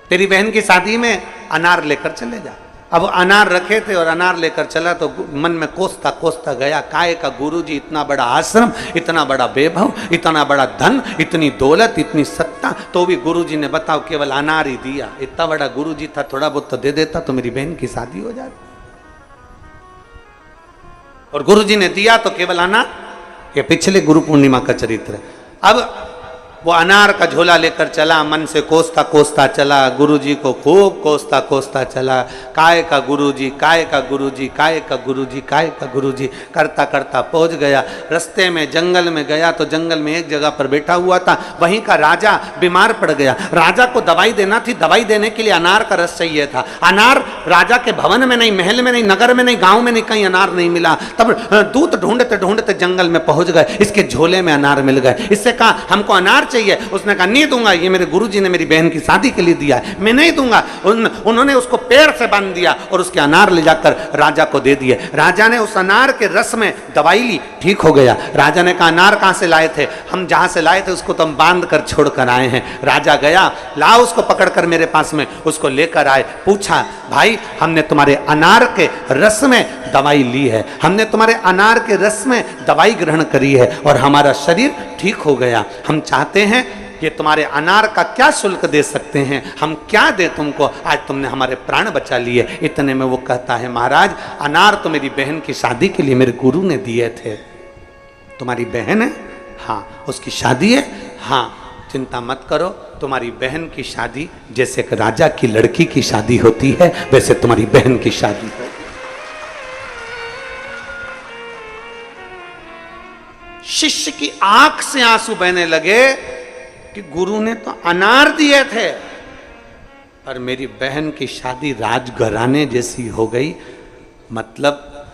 तेरी बहन की शादी में अनार लेकर चले जा। अब अनार रखे थे और अनार लेकर चला तो मन में कोसता कोसता गया, काहे का गुरुजी, इतना बड़ा आश्रम, इतना बड़ा वैभव, इतना बड़ा धन, इतनी दौलत, इतनी सत्ता, तो भी गुरुजी ने बताओ केवल अनार ही दिया। इतना बड़ा गुरुजी था, थोड़ा बहुत तो दे देता तो मेरी बहन की शादी हो जाती। और गुरुजी ने दिया तो केवल अनार। ये पिछले गुरु पूर्णिमा का चरित्र है। अब वो अनार का झोला लेकर चला, मन से कोसता कोसता चला, गुरुजी को खूब कोसता कोसता चला। काय का गुरुजी, काय का गुरुजी, काय का गुरुजी, काय का गुरुजी करता करता पहुंच गया। रास्ते में जंगल में गया तो जंगल में एक जगह पर बैठा हुआ था, वहीं का राजा बीमार पड़ गया। राजा को दवाई देना थी, दवाई देने के लिए अनार का रस चाहिए था। अनार राजा के भवन में नहीं, महल में नहीं, नगर में नहीं, गांव में नहीं, कहीं अनार नहीं मिला। तब दूत ढूंढते ढूंढते जंगल में पहुंच गए, इसके झोले में अनार मिल गए। इससे कहा हमको अनार चाहिए। उसने कहा नहीं दूंगा, ये मेरे गुरुजी ने मेरी बहन की शादी के लिए दिया है, मैं नहीं दूंगा। उन्होंने उसको पेड़ से बांध दिया और उसके अनार ले जाकर राजा को दे दिए। राजा ने उस अनार के रस में दवाई ली, ठीक हो गया। राजा ने कहा अनार कहां से लाए थे? हम जहां से लाए थे उसको तो हम बांध कर छोड़ कर आए हैं। राजा गया, लाओ उसको पकड़कर मेरे पास में, उसको लेकर आए। पूछा भाई हमने तुम्हारे अनार के रस में दवाई ली है, हमने तुम्हारे अनार के रस में दवाई ग्रहण करी है और हमारा शरीर ठीक हो गया। हम चाहते हैं कि तुम्हारे अनार का क्या शुल्क दे सकते हैं, हम क्या दे तुमको, आज तुमने हमारे प्राण बचा लिए। इतने में वो कहता है महाराज अनार तो मेरी बहन की शादी के लिए मेरे गुरु ने दिए थे। तुम्हारी बहन है? हाँ। उसकी शादी है? हाँ। चिंता मत करो, तुम्हारी बहन की शादी जैसे एक राजा की लड़की की शादी होती है वैसे तुम्हारी बहन की शादी हो। शिष्य की आंख से आंसू बहने लगे कि गुरु ने तो अनार दिए थे पर मेरी बहन की शादी राजघराने जैसी हो गई। मतलब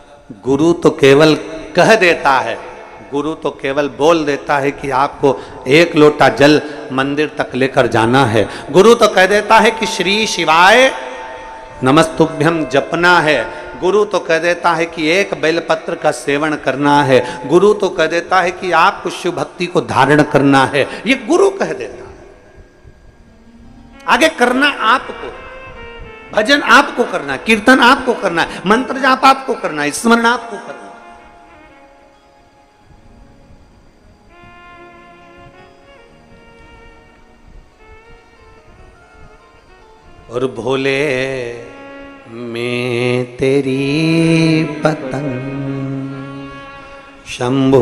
गुरु तो केवल कह देता है, गुरु तो केवल बोल देता है कि आपको एक लोटा जल मंदिर तक लेकर जाना है। गुरु तो कह देता है कि श्री शिवाय नमस्तुभ्यम जपना है। गुरु तो कह देता है कि एक बेलपत्र का सेवन करना है। गुरु तो कह देता है कि आपको शिव भक्ति को धारण करना है। ये गुरु कह देता है। आगे करना आपको, भजन आपको करना है, कीर्तन आपको करना है, मंत्र जाप आपको करना है, स्मरण आपको करना है। और भोले मैं तेरी पतंग, शंभू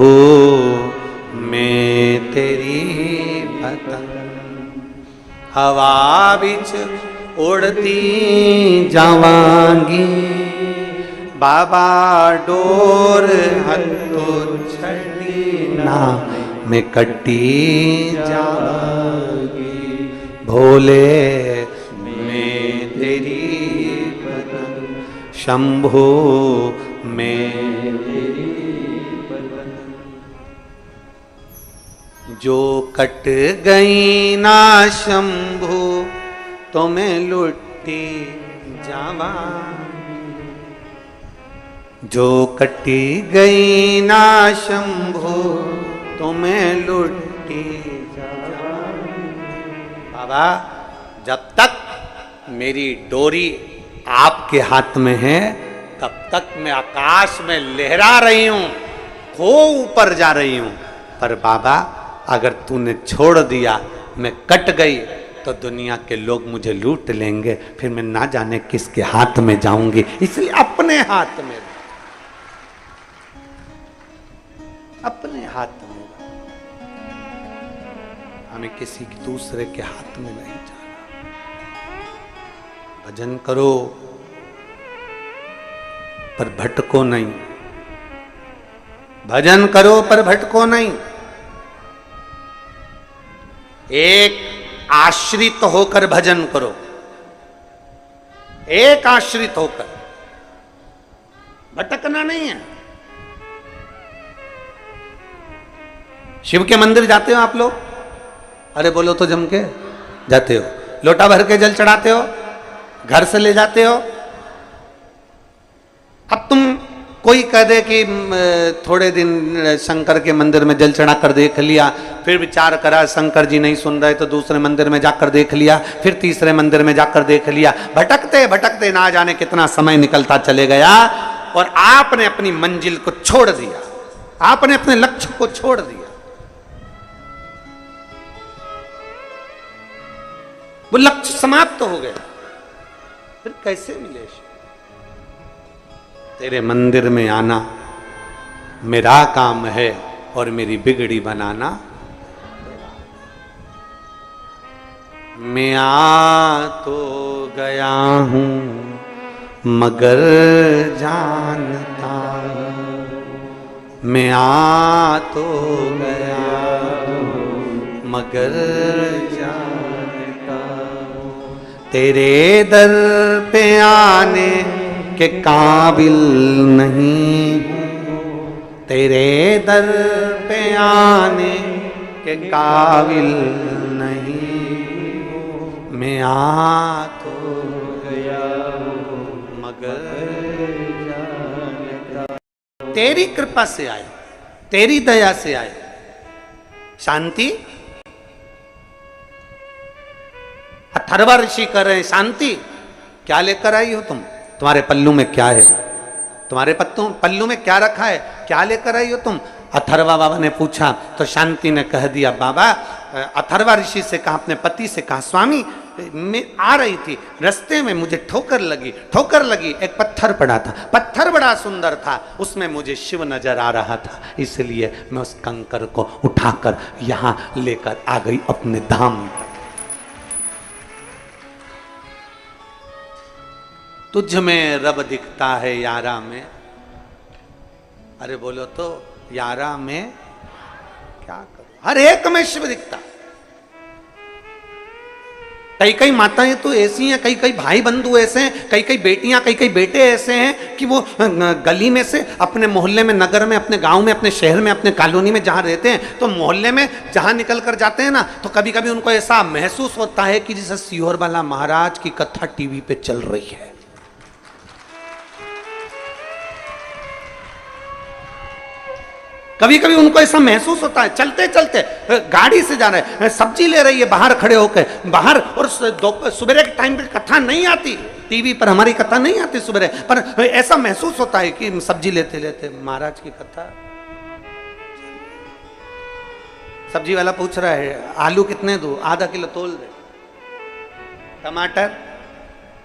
मैं तेरी पतंग, हवा बिच उड़ती जावांगी, बाबा डोर हथो छड़ी ना मैं कटी जावांगी। भोले शंभो में जो कट गई ना शंभो तो मैं लुटी जावा, जो कटी गई ना शंभो तो मैं लुटी जावा। बाबा जब तक मेरी डोरी आपके हाथ में है तब तक मैं आकाश में लहरा रही हूं, खो ऊपर जा रही हूं। पर बाबा अगर तूने छोड़ दिया, मैं कट गई तो दुनिया के लोग मुझे लूट लेंगे, फिर मैं ना जाने किसके हाथ में जाऊंगी। इसलिए अपने हाथ में, अपने हाथ में, हमें किसी दूसरे के हाथ में नहीं जाना। भजन करो पर भटको नहीं, भजन करो पर भटको नहीं। एक आश्रित होकर भजन करो, एक आश्रित होकर, भटकना नहीं है। शिव के मंदिर जाते हो आप लोग? अरे बोलो तो जम के जाते हो। लोटा भर के जल चढ़ाते हो, घर से ले जाते हो। अब तुम कोई कह दे कि थोड़े दिन शंकर के मंदिर में जल चढ़ा कर देख लिया, फिर विचार करा शंकर जी नहीं सुन रहे तो दूसरे मंदिर में जाकर देख लिया, फिर तीसरे मंदिर में जाकर देख लिया। भटकते भटकते ना जाने कितना समय निकलता चले गया और आपने अपनी मंजिल को छोड़ दिया, आपने अपने लक्ष्य को छोड़ दिया। वो लक्ष्य समाप्त हो गया, फिर कैसे मिले? तेरे मंदिर में आना मेरा काम है और मेरी बिगड़ी बनाना। मैं आ तो गया हूँ मगर जानता हूँ, मैं आ तो गया हूँ मगर जानता हूँ, तेरे दर पे आने के काबिल नहीं हूँ, तेरे दर पे आने के काबिल नहीं, मैं आ तो गया हूँ मगर तेरी कृपा से आए, तेरी दया से आए। शांति, अथर्वा ऋषि कर रहे हैं, शांति क्या लेकर आई हो तुम? तुम्हारे पल्लू में क्या है? तुम्हारे पल्लू में क्या रखा है? क्या लेकर आई हो तुम? अथर्वा बाबा ने पूछा तो शांति ने कह दिया, बाबा, अथर्वा ऋषि से कहा, अपने पति से कहा, स्वामी मैं आ रही थी, रास्ते में मुझे ठोकर लगी, एक पत्थर पड़ा था, पत्थर बड़ा सुंदर था, उसमें मुझे शिव नजर आ रहा था, इसलिए मैं उस कंकर को उठाकर यहां लेकर आ गई अपने धाम तक। तुझ में रब दिखता है यारा में, अरे बोलो तो यारा में क्या करूं, हर एक में शिव दिखता। कई कई माताएं तो ऐसी हैं, कई कई भाई बंधु ऐसे हैं, कई कई बेटियां, कई कई बेटे ऐसे हैं कि वो गली में से अपने मोहल्ले में, नगर में, अपने गांव में, अपने शहर में, अपने कॉलोनी में जहां रहते हैं, तो मोहल्ले में जहां निकल कर जाते हैं ना, तो कभी कभी उनको ऐसा महसूस होता है कि जैसे सीहोर वाला महाराज की कथा टीवी पे चल रही है। कभी कभी उनको ऐसा महसूस होता है, चलते चलते गाड़ी से जा रहे हैं, सब्जी ले रही है बाहर खड़े होकर बाहर, और सुबह के टाइम पे कथा नहीं आती टीवी पर, हमारी कथा नहीं आती सुबह, पर ऐसा महसूस होता है कि सब्जी लेते लेते महाराज की कथा। सब्जी वाला पूछ रहा है आलू कितने दूं, आधा किलो तोल दे, टमाटर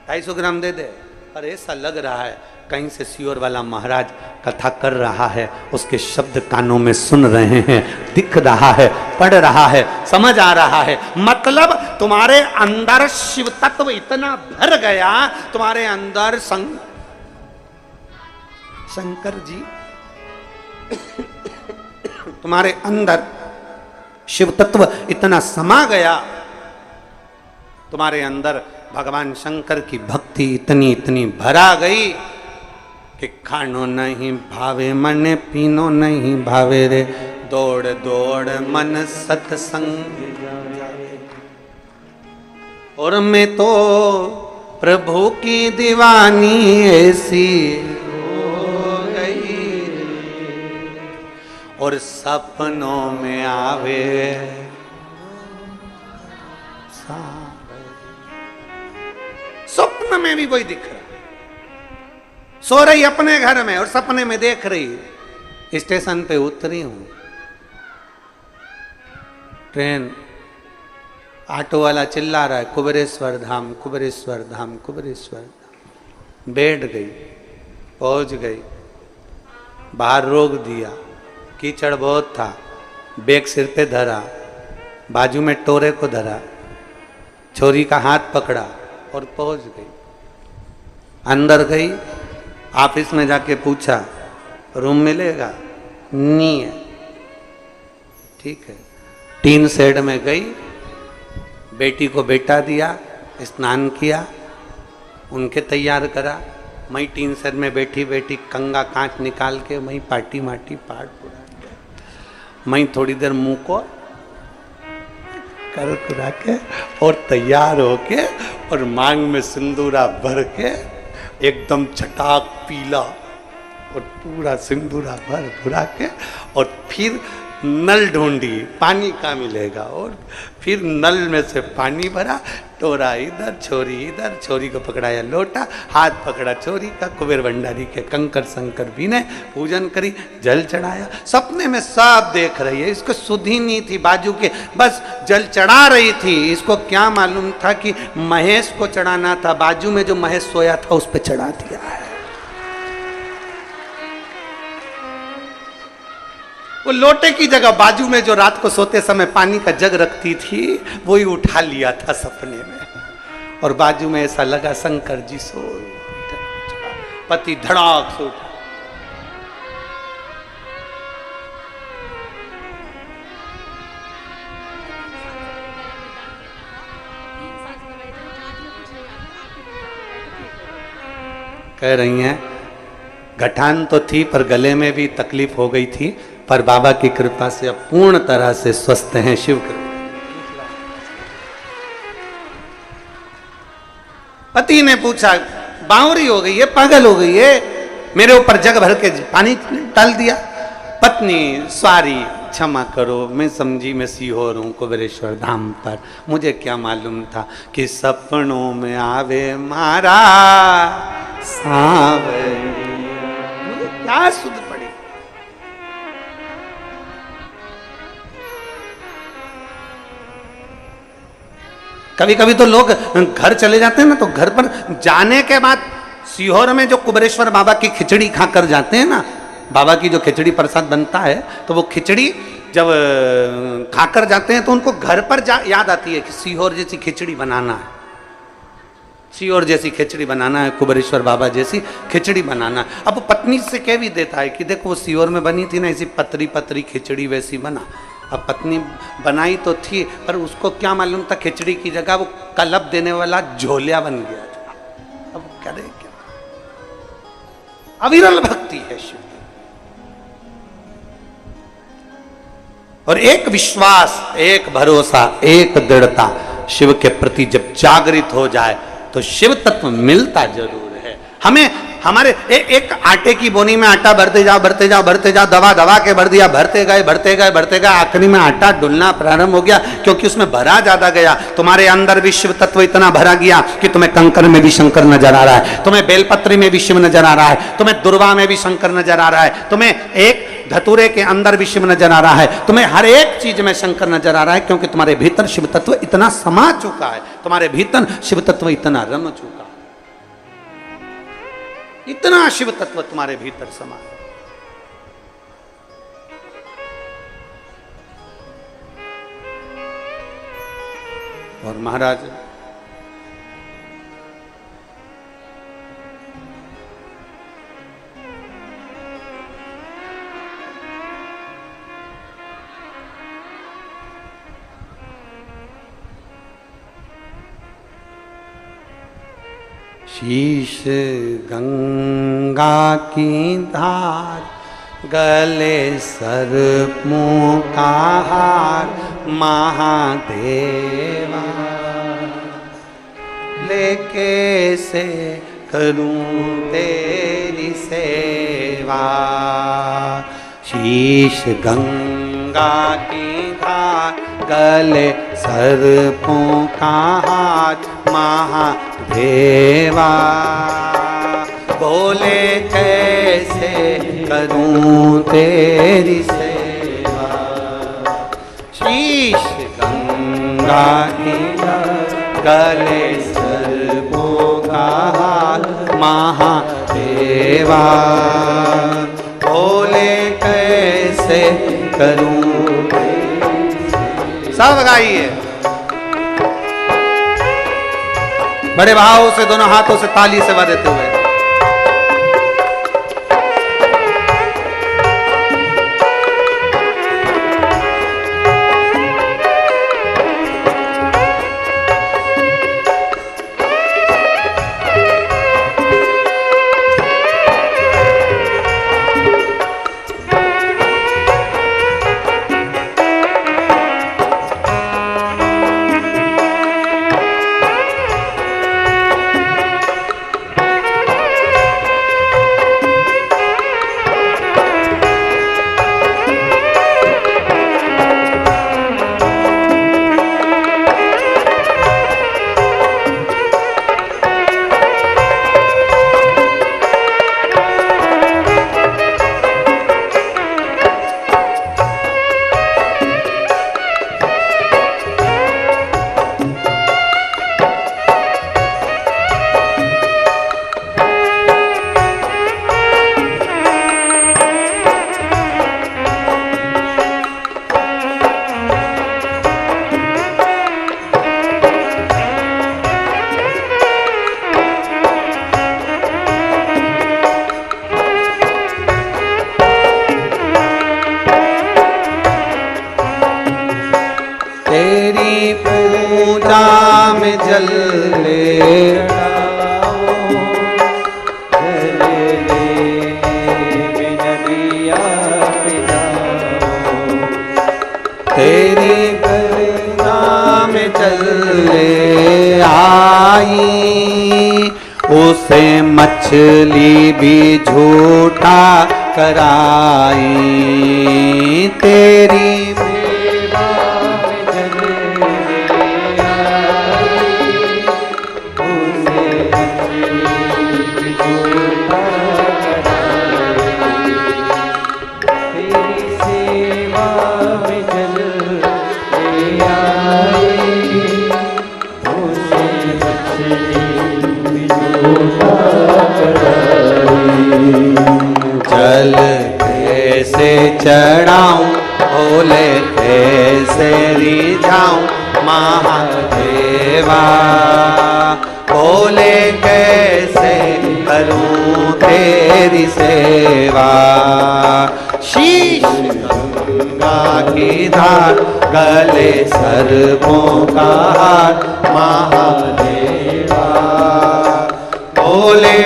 250 ग्राम दे दे, पर ऐसा लग रहा है कहीं से सीहोर वाला महाराज कथा कर रहा है, उसके शब्द कानों में सुन रहे हैं, दिख रहा है, पढ़ रहा है, समझ आ रहा है। मतलब तुम्हारे अंदर शिव तत्व इतना भर गया, तुम्हारे अंदर शंकर जी तुम्हारे अंदर शिव तत्व इतना समा गया, तुम्हारे अंदर भगवान शंकर की भक्ति इतनी इतनी भरा गई कि खानो नहीं भावे मन, पीनो नहीं भावे रे, दौड़ दौड़ मन सत्संग जावे। और मैं तो प्रभु की दीवानी ऐसी हो गई, और सपनों में आवे स्वप्न में भी वही दिख रहा, सो रही अपने घर में और सपने में देख रही। स्टेशन पे उतरी हूं, ट्रेन, ऑटो वाला चिल्ला रहा है कुबेरेश्वर धाम, कुबेरेश्वर धाम, कुबेरेश्वर धाम। बैठ गई, पहुंच गई, बाहर रोक दिया, कीचड़ बहुत था, बैग सिर पे धरा, बाजू में टोरे को धरा, छोरी का हाथ पकड़ा और पहुंच गई। अंदर गई, ऑफिस में जाके पूछा रूम मिलेगा? नहीं है। ठीक है, टीन शेड में गई, बेटी को बेटा दिया, स्नान किया, उनके तैयार करा, मैं टीन शेड में बैठी बैठी कंगा कांच निकाल के मैं पाटी माटी पाट पुरा, मैं थोड़ी देर मुंह को कर कुरा के और तैयार होके और मांग में सिंदूरा भर के एकदम चटाक पीला और पूरा सिंदूरा भर भुरा के, और फिर नल ढूंढी पानी कहाँ मिलेगा, और फिर नल में से पानी भरा, टोरा इधर, छोरी इधर, छोरी को पकड़ाया लोटा, हाथ पकड़ा छोरी का, कुबेर भंडारी के कंकर शंकर बीने, पूजन करी, जल चढ़ाया। सपने में सब देख रही है, इसको सुधी नहीं थी बाजू के, बस जल चढ़ा रही थी। इसको क्या मालूम था कि महेश को चढ़ाना था, बाजू में जो महेश सोया था उस पर चढ़ा दिया है। वो लोटे की जगह बाजू में जो रात को सोते समय पानी का जग रखती थी, वो ही उठा लिया था सपने में। और बाजू में ऐसा लगा शंकर जी सो, पति धड़ाक से उठा। कह रही हैं गठान तो थी पर गले में भी तकलीफ हो गई थी, पर बाबा की कृपा से अब पूर्ण तरह से स्वस्थ हैं। शिव कृपा। पति ने पूछा, बावरी हो गई है, पागल हो गई है, मेरे ऊपर जग भर के पानी डाल दिया। पत्नी, सॉरी, क्षमा करो, मैं समझी मैं सीहोर हूं कुबेरेश्वर धाम पर, मुझे क्या मालूम था कि सपनों में आवे मारा सांवरिया। मुझे क्या सुध पड़ी। कभी कभी तो लोग घर चले जाते हैं ना, तो घर पर जाने के बाद सीहोर में जो कुबेरेश्वर बाबा की खिचड़ी खाकर जाते हैं ना, बाबा की जो खिचड़ी प्रसाद बनता है, तो वो खिचड़ी जब खाकर जाते हैं तो उनको घर पर याद आती है कि सीहोर जैसी खिचड़ी बनाना है, सीहोर जैसी खिचड़ी बनाना है, कुबेरेश्वर बाबा जैसी खिचड़ी बनाना है। अब वो पत्नी से कह भी देता है कि देखो वो सीहोर में बनी थी ना, ऐसी पतरी पतरी खिचड़ी वैसी बना। अब पत्नी बनाई तो थी, पर उसको क्या मालूम था खिचड़ी की जगह वो कलब देने वाला झोलिया बन गया था। अब करे क्या, अविरल भक्ति है शिव। और एक विश्वास, एक भरोसा, एक दृढ़ता शिव के प्रति जब जागृत हो जाए तो शिव तत्व मिलता जरूर है हमें। हमारे एक आटे की बोनी में आटा भरते जाओ भरते जाओ भरते जाओ, दवा दवा के भर दिया, भरते गए भरते गए भरते गए, आखिरी में आटा डुलना प्रारंभ हो गया, क्योंकि उसमें भरा ज्यादा गया। तुम्हारे अंदर भी शिव तत्व इतना भरा गया कि तुम्हें कंकर में भी शंकर नजर आ रहा है, तुम्हें बेलपत्री में भी शिव नजर आ रहा है, तुम्हें दुर्वा में भी शंकर नजर आ रहा है, तुम्हें एक धतूरे के अंदर भी शिव नजर आ रहा है, तुम्हें हर एक चीज में शंकर नजर आ रहा है, क्योंकि तुम्हारे भीतर शिव तत्व इतना समा चुका है, तुम्हारे भीतर शिव तत्व इतना रम चुका है, इतना शिव तत्व तुम्हारे भीतर समा है। और महाराज शीश गंगा की धार, गले सर्पों का हार, महादेवा लेके से करूं तेरी सेवा। शीश गंगा की धार, गले सर्पों का हाथ, महादेवा बोले कैसे करूं तेरी सेवा। शीश गंगा की गले सर्पों का हाथ, महादेवा बोले कैसे करूं। सब गाइए बड़े भाव से, दोनों हाथों से ताली से बजाते हुए। में जल ले तेरी करुणा में चले आई, उसे मछली भी झूठा कराई। तेरी सेवा में चले आई, उसे मछली भी झूठा कराई। तेरी सेवा में चले जल कैसे चढ़ाऊं, भोले कैसे रिझाऊं महादेवा, भोले कैसे करूं तेरी सेवा। शीश गंगा की धार, गले सर्पों का हार महादेवा, भोले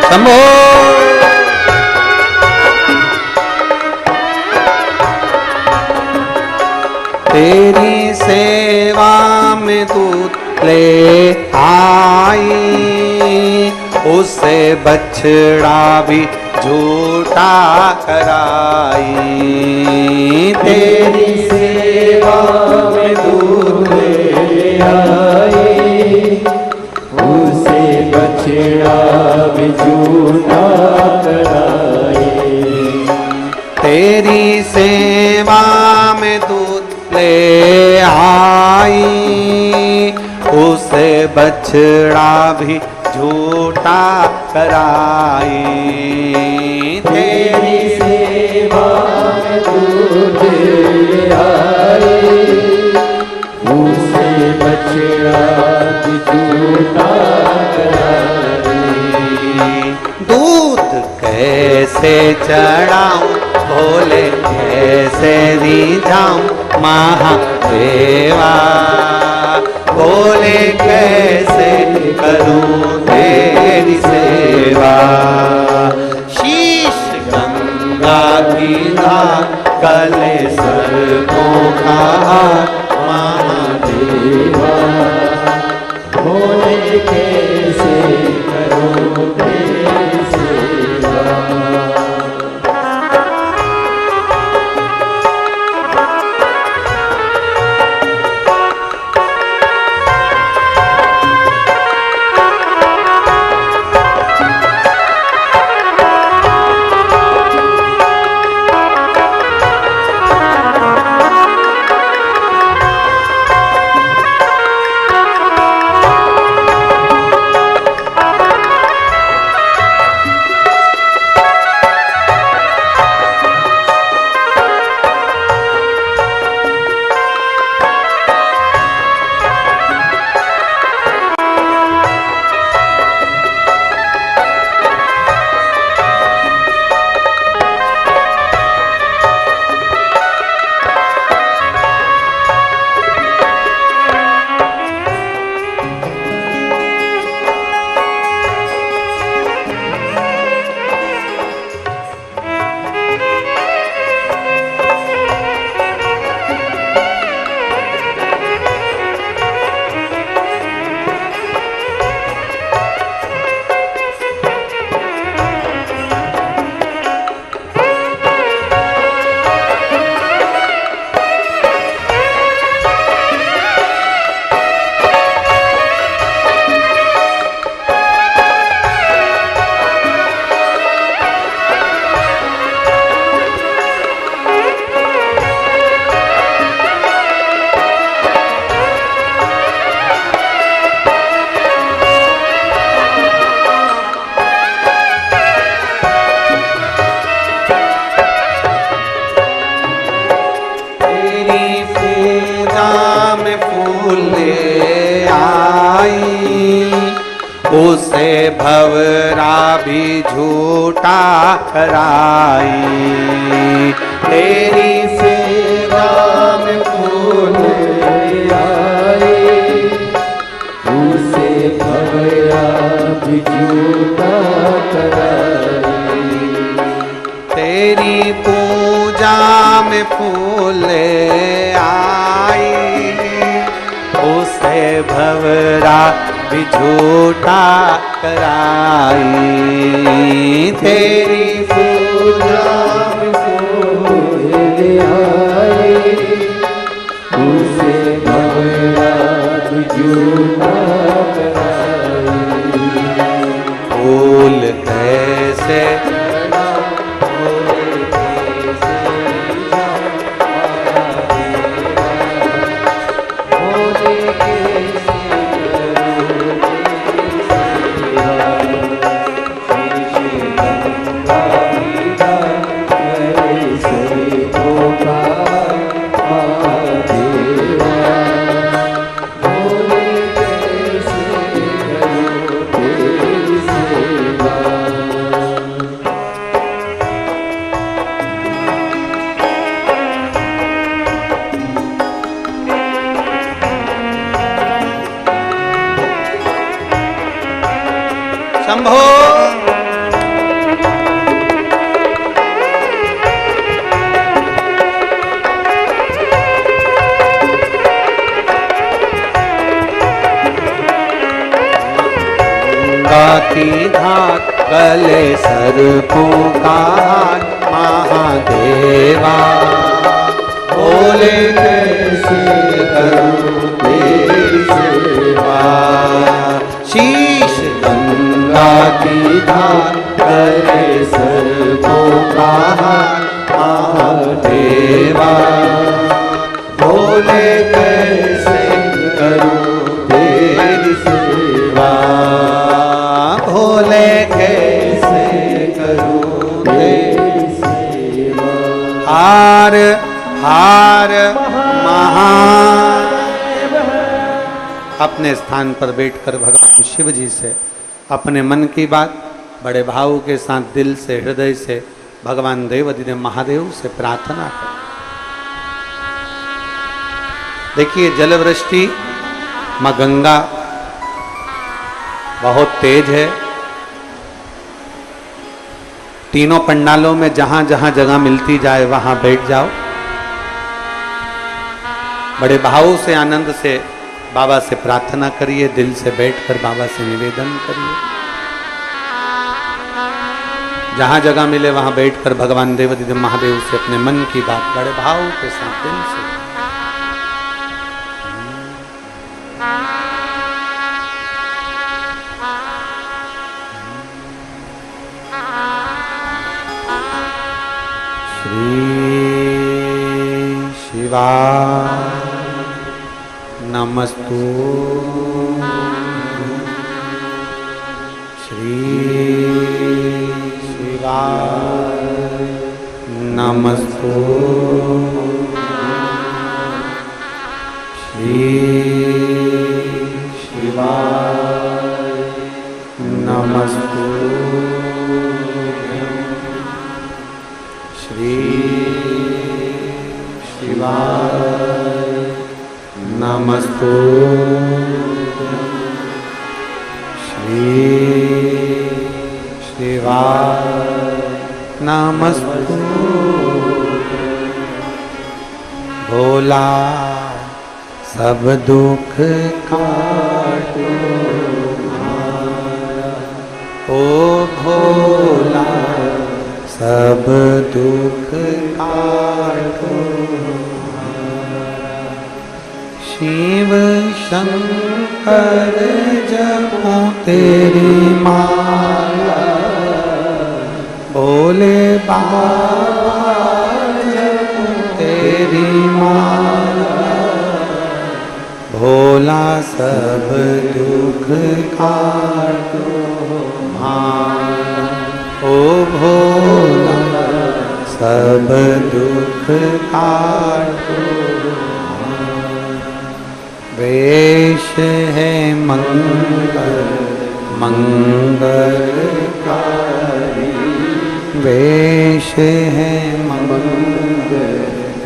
शंभो। तेरी सेवा में दूत ले आई, उसे बछड़ा भी झूठा कराई। तेरी सेवा में दूत ले आई, उसे बछड़ा भी झूठा कराई। तेरी सेवा में दूत ले आई, उसे बछड़ा भी झूठा कराई। तेरी सेवा में दूत ले आई, उसे बछड़ा भी झूठा कराई। दूध कैसे चढ़ाऊं, भोले कैसे रिझाऊं महादेवा, भोले कैसे करूं तेरी सेवा। शीश गंगा की धार, गले सर्पों का हार महादेवा, भोले कैसे करूं तेरी सेवा। भवरा भी झूठा कराई। तेरी सेवा में फूल आए, उसे भवरा भी झूठा कराई। तेरी पूजा में फूल आई, उसे भवरा भी झूठा कराई। तेरी पूजा में फूल आए, उसे भवरा भी झूठा कराई। फूल कैसे शंभो। की धात गले सर्पों का हाथ महादेवा, बोले कैसे करूं तेरी सेवा। शीश गंगा की धात गले सर्पों का हाथ महादेवा, बोले कैसे करूं तेरी सेवा। भोले कैसे करूं तेरी सेवा। हार हार महादेव। अपने स्थान पर बैठकर भगवान शिव जी से अपने मन की बात बड़े भाव के साथ दिल से हृदय से भगवान देवाधिदेव महादेव से प्रार्थना करें। देखिए जलवृष्टि माँ गंगा बहुत तेज है। तीनों पंडालों में जहां जहां जगह मिलती जाए वहां बैठ जाओ। बड़े भाव से आनंद से बाबा से प्रार्थना करिए, दिल से बैठकर बाबा से निवेदन करिए। जहां जगह मिले वहां बैठकर भगवान देवाधिदेव महादेव से अपने मन की बात बड़े भाव के साथ दिल से। नमस्तु श्री शिवाय नमस्तु श्री शिवाय नमस्तु श्री शिवाय नमस्तु श्री शिवाय नमस्तु। भोला सब दुख काटो ओ भोला सब दुख काटो। शिव शंकर जपो तेरी माला, भोले बाबा जपो तेरी माला। भोला सब दुख काटो माला ओ भोला सब दुख काटो। वेश है मंगल मंगलकारी वेश है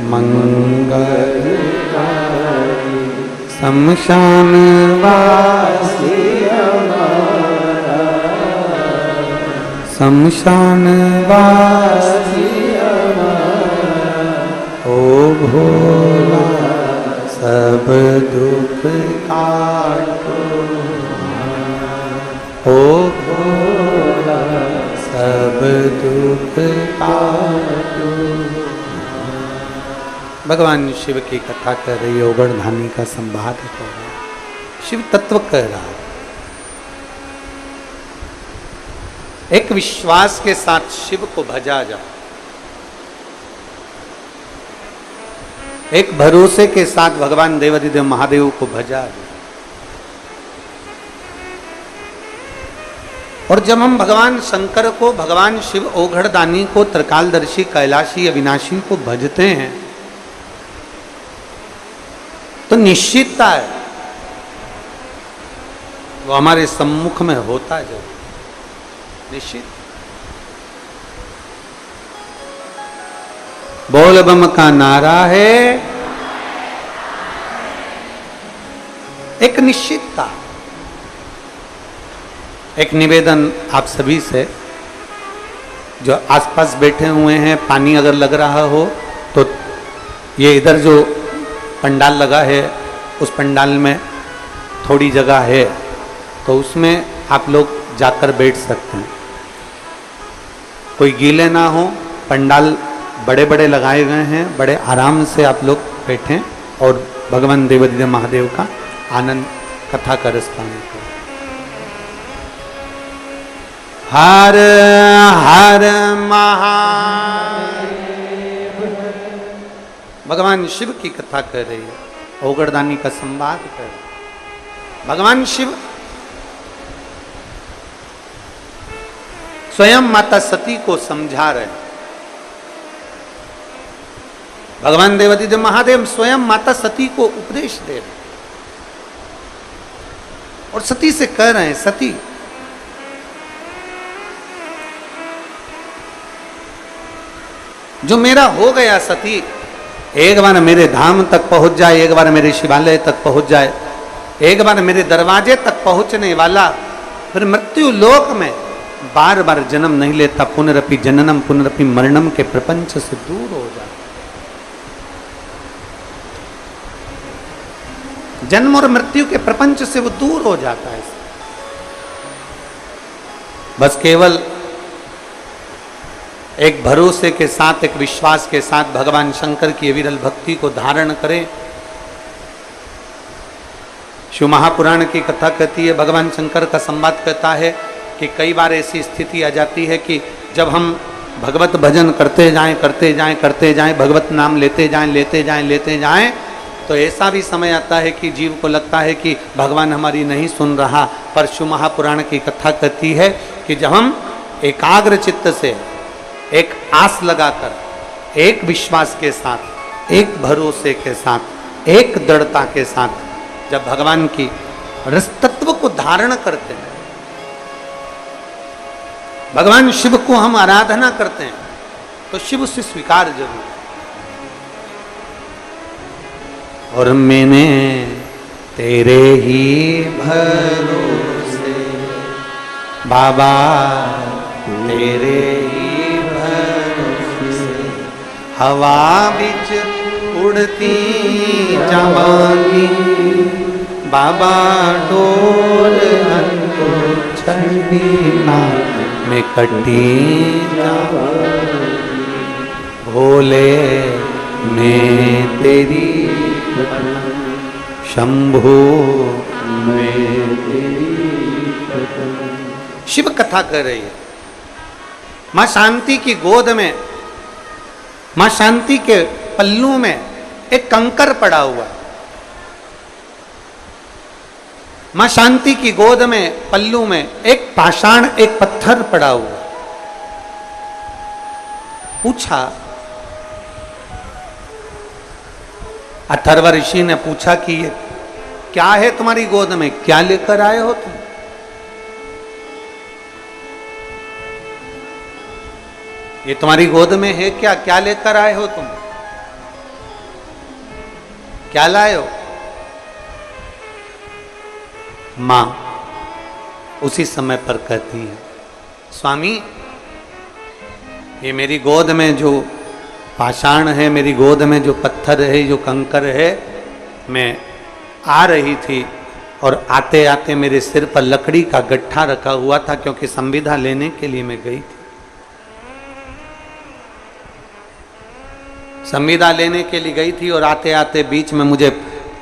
मंगलकारी शमशान वासी हमारा शमशान वासी हमारा ओ भोला सब दुख काटो ओ भोला सब दुख काटो। भगवान शिव की कथा कर रही है, ओगढ़धानी का संवाद कर रहा है, शिव तत्व कह रहा है। एक विश्वास के साथ शिव को भजा जाओ, एक भरोसे के साथ भगवान देवाधिदेव महादेव को भजा जाओ। और जब हम भगवान शंकर को, भगवान शिव ओघड़दानी को, त्रिकालदर्शी कैलाशी अविनाशी को भजते हैं तो निश्चितता है वो हमारे सम्मुख में होता है जब निश्चित। बोल बम का नारा है एक निश्चितता। एक निवेदन आप सभी से, जो आसपास बैठे हुए हैं, पानी अगर लग रहा हो तो ये इधर जो पंडाल लगा है उस पंडाल में थोड़ी जगह है तो उसमें आप लोग जाकर बैठ सकते हैं। कोई गीले ना हो, पंडाल बड़े बड़े लगाए गए हैं, बड़े आराम से आप लोग बैठें और भगवान देवाधिदेव महादेव का आनंद कथा का रस पाने को। हर हर महादेव। भगवान शिव की कथा कर रही है, ओगढ़दानी का संवाद कर रही है। भगवान शिव स्वयं माता सती को समझा रहे हैं। भगवान देवाधिदेव महादेव स्वयं माता सती को उपदेश दे रहे हैं और सती से कह रहे हैं, सती जो मेरा हो गया सती, एक बार मेरे धाम तक पहुंच जाए, एक बार मेरे शिवालय तक पहुंच जाए, एक बार मेरे दरवाजे तक पहुंचने वाला फिर मृत्यु लोक में बार बार जन्म नहीं लेता, पुनरपि जननम पुनरपि मरणम के प्रपंच से दूर हो जाता। जन्म और मृत्यु के प्रपंच से वो दूर हो जाता है। बस केवल एक भरोसे के साथ, एक विश्वास के साथ भगवान शंकर की विरल भक्ति को धारण करें। शिव महापुराण की कथा कहती है, भगवान शंकर का संवाद कहता है कि कई बार ऐसी स्थिति आ जाती है कि जब हम भगवत भजन करते जाएं, भगवत नाम लेते जाएं, तो ऐसा भी समय आता है कि जीव को लगता है कि भगवान हमारी नहीं सुन रहा। पर शिव महापुराण की कथा कहती है कि जब हम एकाग्र चित्त से, एक आस लगाकर, एक विश्वास के साथ, एक भरोसे के साथ, एक दृढ़ता के साथ जब भगवान की रस तत्व को धारण करते हैं, भगवान शिव को हम आराधना करते हैं, तो शिव उसे स्वीकार जरूर। और मैंने तेरे ही भरोसे बाबा, तेरे ही भरोसे हवा बिच उड़ती जावांगी बाबा, डोर को छड़ी ना में कटी जावांगी। भोले मैं तेरी शंभु में तेरी। शिव कथा कर रही है। मां शांति की गोद में, मां शांति के पल्लू में एक कंकर पड़ा हुआ है। मां शांति की गोद में, पल्लू में एक पाषाण, एक पत्थर पड़ा हुआ है। पूछा, अथर्व ऋषि ने पूछा कि ये क्या है तुम्हारी गोद में, क्या लेकर आए हो तुम? ये तुम्हारी गोद में है क्या? क्या लेकर आए हो तुम? क्या लाए हो? मां उसी समय पर कहती है, स्वामी ये मेरी गोद में जो पाषाण है, मेरी गोद में जो पत्थर है, जो कंकर है, मैं आ रही थी और आते आते मेरे सिर पर लकड़ी का गट्ठा रखा हुआ था, क्योंकि संविदा लेने के लिए मैं गई थी। संविदा लेने के लिए गई थी और आते आते बीच में मुझे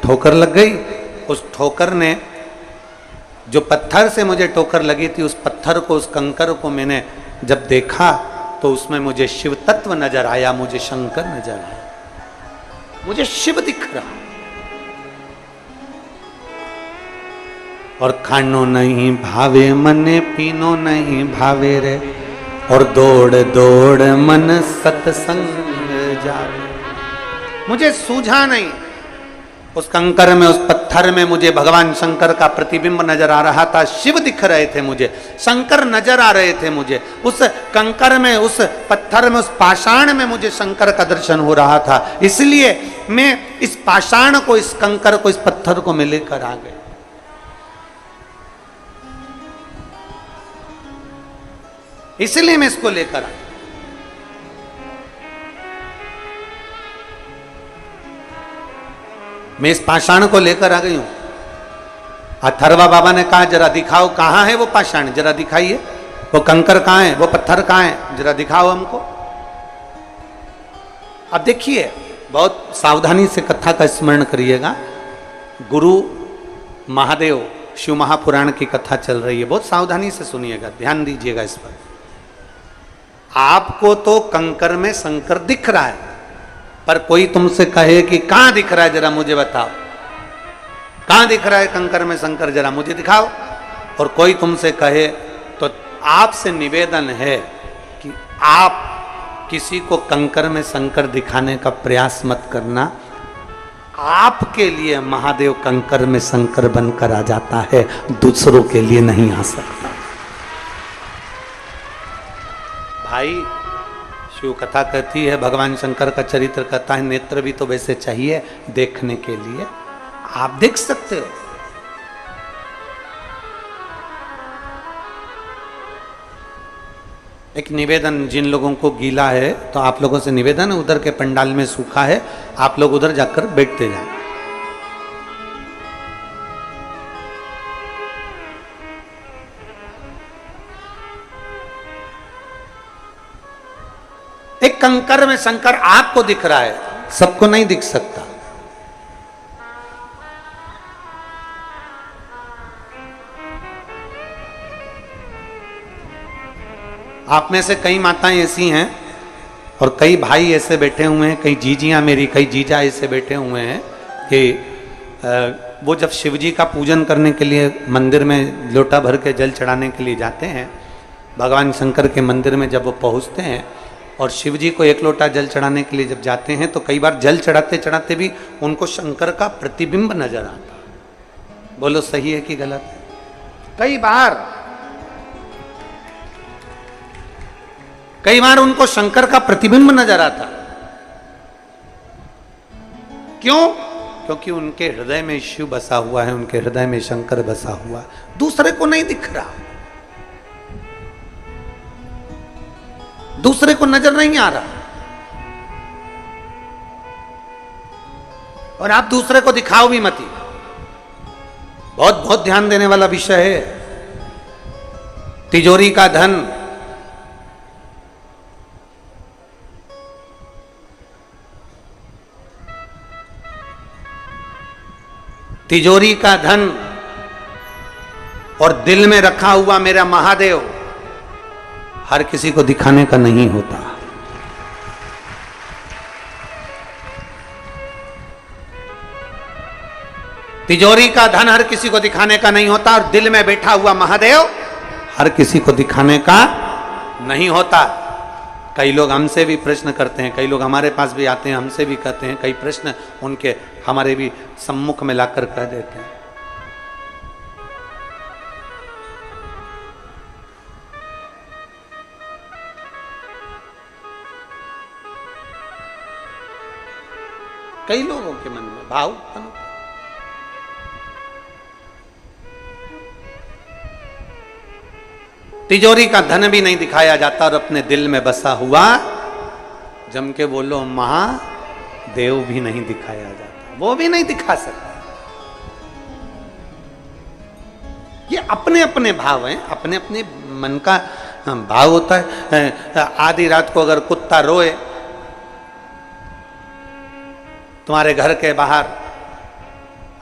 ठोकर लग गई। उस ठोकर ने, जो पत्थर से मुझे ठोकर लगी थी, उस पत्थर को, उस कंकर को मैंने जब देखा तो उसमें मुझे शिव तत्व नजर आया, मुझे शंकर नजर आया, मुझे शिव दिख रहा। और खानो नहीं भावे मने, पीनो नहीं भावे रे, और दौड़ दौड़ मन सत्संग जावे। मुझे सूझा नहीं। उस कंकर में, उस पत्थर में मुझे भगवान शंकर का प्रतिबिंब नजर आ रहा था, शिव दिख रहे थे मुझे, शंकर नजर आ रहे थे मुझे। उस कंकर में, उस पत्थर में, उस पाषाण में मुझे शंकर का दर्शन हो रहा था। इसलिए मैं इस पाषाण को, इस कंकर को, इस पत्थर को मैं लेकर आ गई। इसलिए मैं इसको लेकर आया। मैं इस पाषाण को लेकर आ गई हूं। अथर्वा बाबा ने कहा, जरा दिखाओ कहां है वो पाषाण, जरा दिखाइए, वो कंकर कहां है, वो पत्थर कहां है, जरा दिखाओ हमको। अब देखिए, बहुत सावधानी से कथा का स्मरण करिएगा। गुरु महादेव शिव महापुराण की कथा चल रही है, बहुत सावधानी से सुनिएगा, ध्यान दीजिएगा इस पर। आपको तो कंकर में शंकर दिख रहा है, पर कोई तुमसे कहे कि कहां दिख रहा है, जरा मुझे बताओ, कहां दिख रहा है कंकर में शंकर, जरा मुझे दिखाओ। और कोई तुमसे कहे तो आपसे निवेदन है कि आप किसी को कंकर में शंकर दिखाने का प्रयास मत करना। आपके लिए महादेव कंकर में शंकर बनकर आ जाता है, दूसरों के लिए नहीं आ सकता। भाई, शिव कथा कहती है, भगवान शंकर का चरित्र कहता है, नेत्र भी तो वैसे चाहिए देखने के लिए। आप देख सकते हो। एक निवेदन, जिन लोगों को गीला है तो आप लोगों से निवेदन है, उधर के पंडाल में सूखा है, आप लोग उधर जाकर बैठते जाए। एक कंकर में शंकर आपको दिख रहा है, सबको नहीं दिख सकता। आप में से कई माताएं ऐसी हैं और कई भाई ऐसे बैठे हुए हैं, कई जीजियां, मेरी कई जीजा ऐसे बैठे हुए हैं कि वो जब शिव जी का पूजन करने के लिए मंदिर में लोटा भर के जल चढ़ाने के लिए जाते हैं, भगवान शंकर के मंदिर में जब वो पहुंचते हैं और शिव जी को एक लोटा जल चढ़ाने के लिए जब जाते हैं, तो कई बार जल चढ़ाते चढ़ाते भी उनको शंकर का प्रतिबिंब नजर आता। बोलो सही है कि गलत है? कई बार उनको शंकर का प्रतिबिंब नजर आता। क्यों? क्योंकि उनके हृदय में शिव बसा हुआ है, उनके हृदय में शंकर बसा हुआ है, दूसरे को नहीं दिख रहा, दूसरे को नजर नहीं आ रहा। और आप दूसरे को दिखाओ भी मत। बहुत बहुत ध्यान देने वाला विषय है। तिजोरी का धन, तिजोरी का धन और दिल में रखा हुआ मेरा महादेव हर किसी को दिखाने का नहीं होता। तिजोरी का धन हर किसी को दिखाने का नहीं होता, और दिल में बैठा हुआ महादेव हर किसी को दिखाने का नहीं होता। कई लोग हमसे भी प्रश्न करते हैं, कई लोग हमारे पास भी आते हैं, हमसे भी कहते हैं, कई प्रश्न उनके हमारे भी सम्मुख में लाकर कह देते हैं। कई लोगों के मन में भाव उत्पन्न होता है। तिजोरी का धन भी नहीं दिखाया जाता और अपने दिल में बसा हुआ जम के बोलो महादेव भी नहीं दिखाया जाता, वो भी नहीं दिखा सकता। ये अपने अपने भाव हैं, अपने अपने मन का भाव होता है। आधी रात को अगर कुत्ता रोए तुम्हारे घर के बाहर,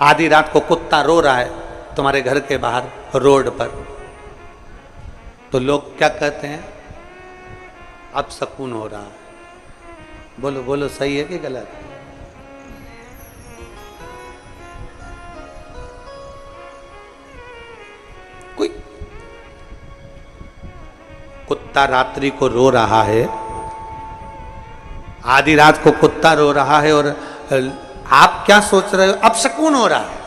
आधी रात को कुत्ता रो रहा है तुम्हारे घर के बाहर रोड पर, तो लोग क्या कहते हैं? अब सुकून हो रहा है। बोलो बोलो, सही है कि गलत? कोई कुत्ता रात्रि को रो रहा है, आधी रात को कुत्ता रो रहा है और आप क्या सोच रहे हो? अब सुकून हो रहा है।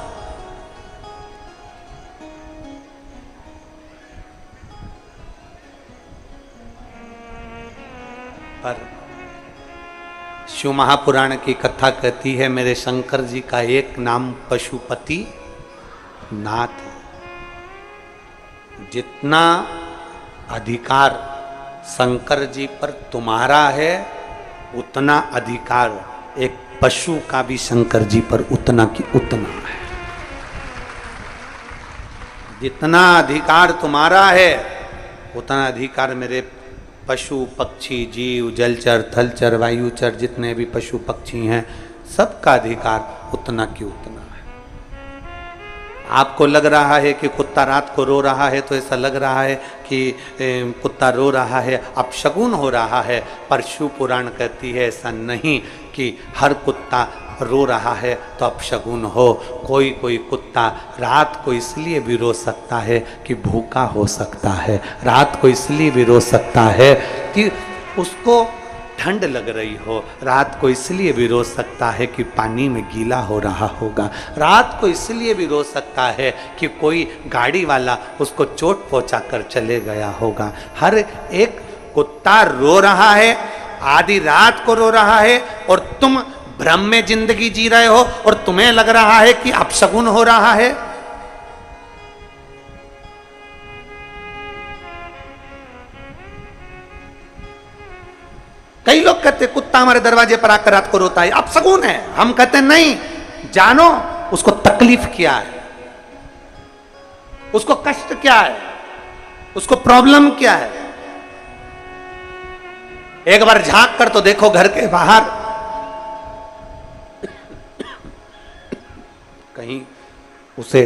पर शिव महापुराण की कथा कहती है मेरे शंकर जी का एक नाम पशुपति नाथ है। जितना अधिकार शंकर जी पर तुम्हारा है उतना अधिकार एक पशु का भी शंकर जी पर उतना की उतना है। जितना अधिकार तुम्हारा है उतना अधिकार मेरे पशु पक्षी जीव जलचर थलचर वायुचर जितने भी पशु पक्षी हैं सबका अधिकार उतना की उतना है। आपको लग रहा है कि कुत्ता रात को रो रहा है तो ऐसा लग रहा है कि कुत्ता रो रहा है अपशगुन हो रहा है, पर शिव पुराण कहती है ऐसा नहीं कि हर कुत्ता रो रहा है तो अपशगुन हो। कोई कोई कुत्ता रात को इसलिए भी रो सकता है कि भूखा हो सकता है, रात को इसलिए भी रो सकता है कि उसको ठंड लग रही हो, रात को इसलिए भी रो सकता है कि पानी में गीला हो रहा होगा, रात को इसलिए भी रो सकता है कि कोई गाड़ी वाला उसको चोट पहुंचा कर चले गया होगा। हर एक कुत्ता रो रहा है, आधी रात को रो रहा है, और तुम भ्रम में जिंदगी जी रहे हो और तुम्हें लग रहा है कि अपशगुन हो रहा है। कई लोग कहते कुत्ता हमारे दरवाजे पर आकर रात को रोता है अपशगुन है। हम कहते नहीं, जानो उसको तकलीफ क्या है, उसको कष्ट क्या है, उसको प्रॉब्लम क्या है। एक बार झांक कर तो देखो घर के बाहर, कहीं उसे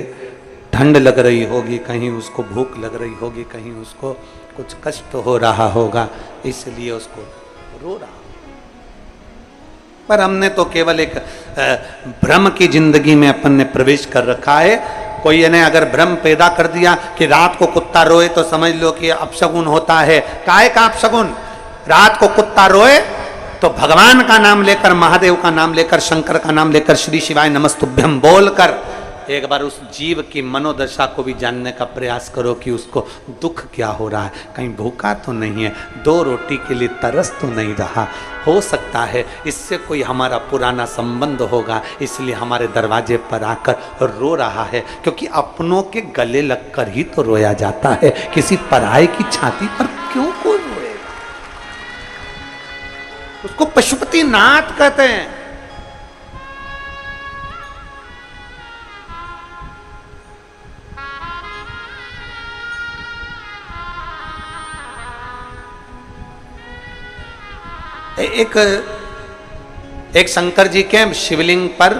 ठंड लग रही होगी, कहीं उसको भूख लग रही होगी, कहीं उसको कुछ कष्ट हो रहा होगा, इसलिए उसको रो रहा। पर हमने तो केवल एक भ्रम की जिंदगी में अपन ने प्रवेश कर रखा है। कोई ने अगर भ्रम पैदा कर दिया कि रात को कुत्ता रोए तो समझ लो कि अपशगुन होता है। काहे का अपशगुन? रात को कुत्ता रोए तो भगवान का नाम लेकर, महादेव का नाम लेकर, शंकर का नाम लेकर, श्री शिवाय नमस्तुभ्यम बोलकर एक बार उस जीव की मनोदशा को भी जानने का प्रयास करो कि उसको दुख क्या हो रहा है। कहीं भूखा तो नहीं है, दो रोटी के लिए तरस तो नहीं रहा, हो सकता है इससे कोई हमारा पुराना संबंध होगा, इसलिए हमारे दरवाजे पर आकर रो रहा है। क्योंकि अपनों के गले लगकर ही तो रोया जाता है, किसी पराये की छाती पर क्यों कोई रोएगा? उसको पशुपति नाथ कहते हैं। एक शंकर जी के शिवलिंग पर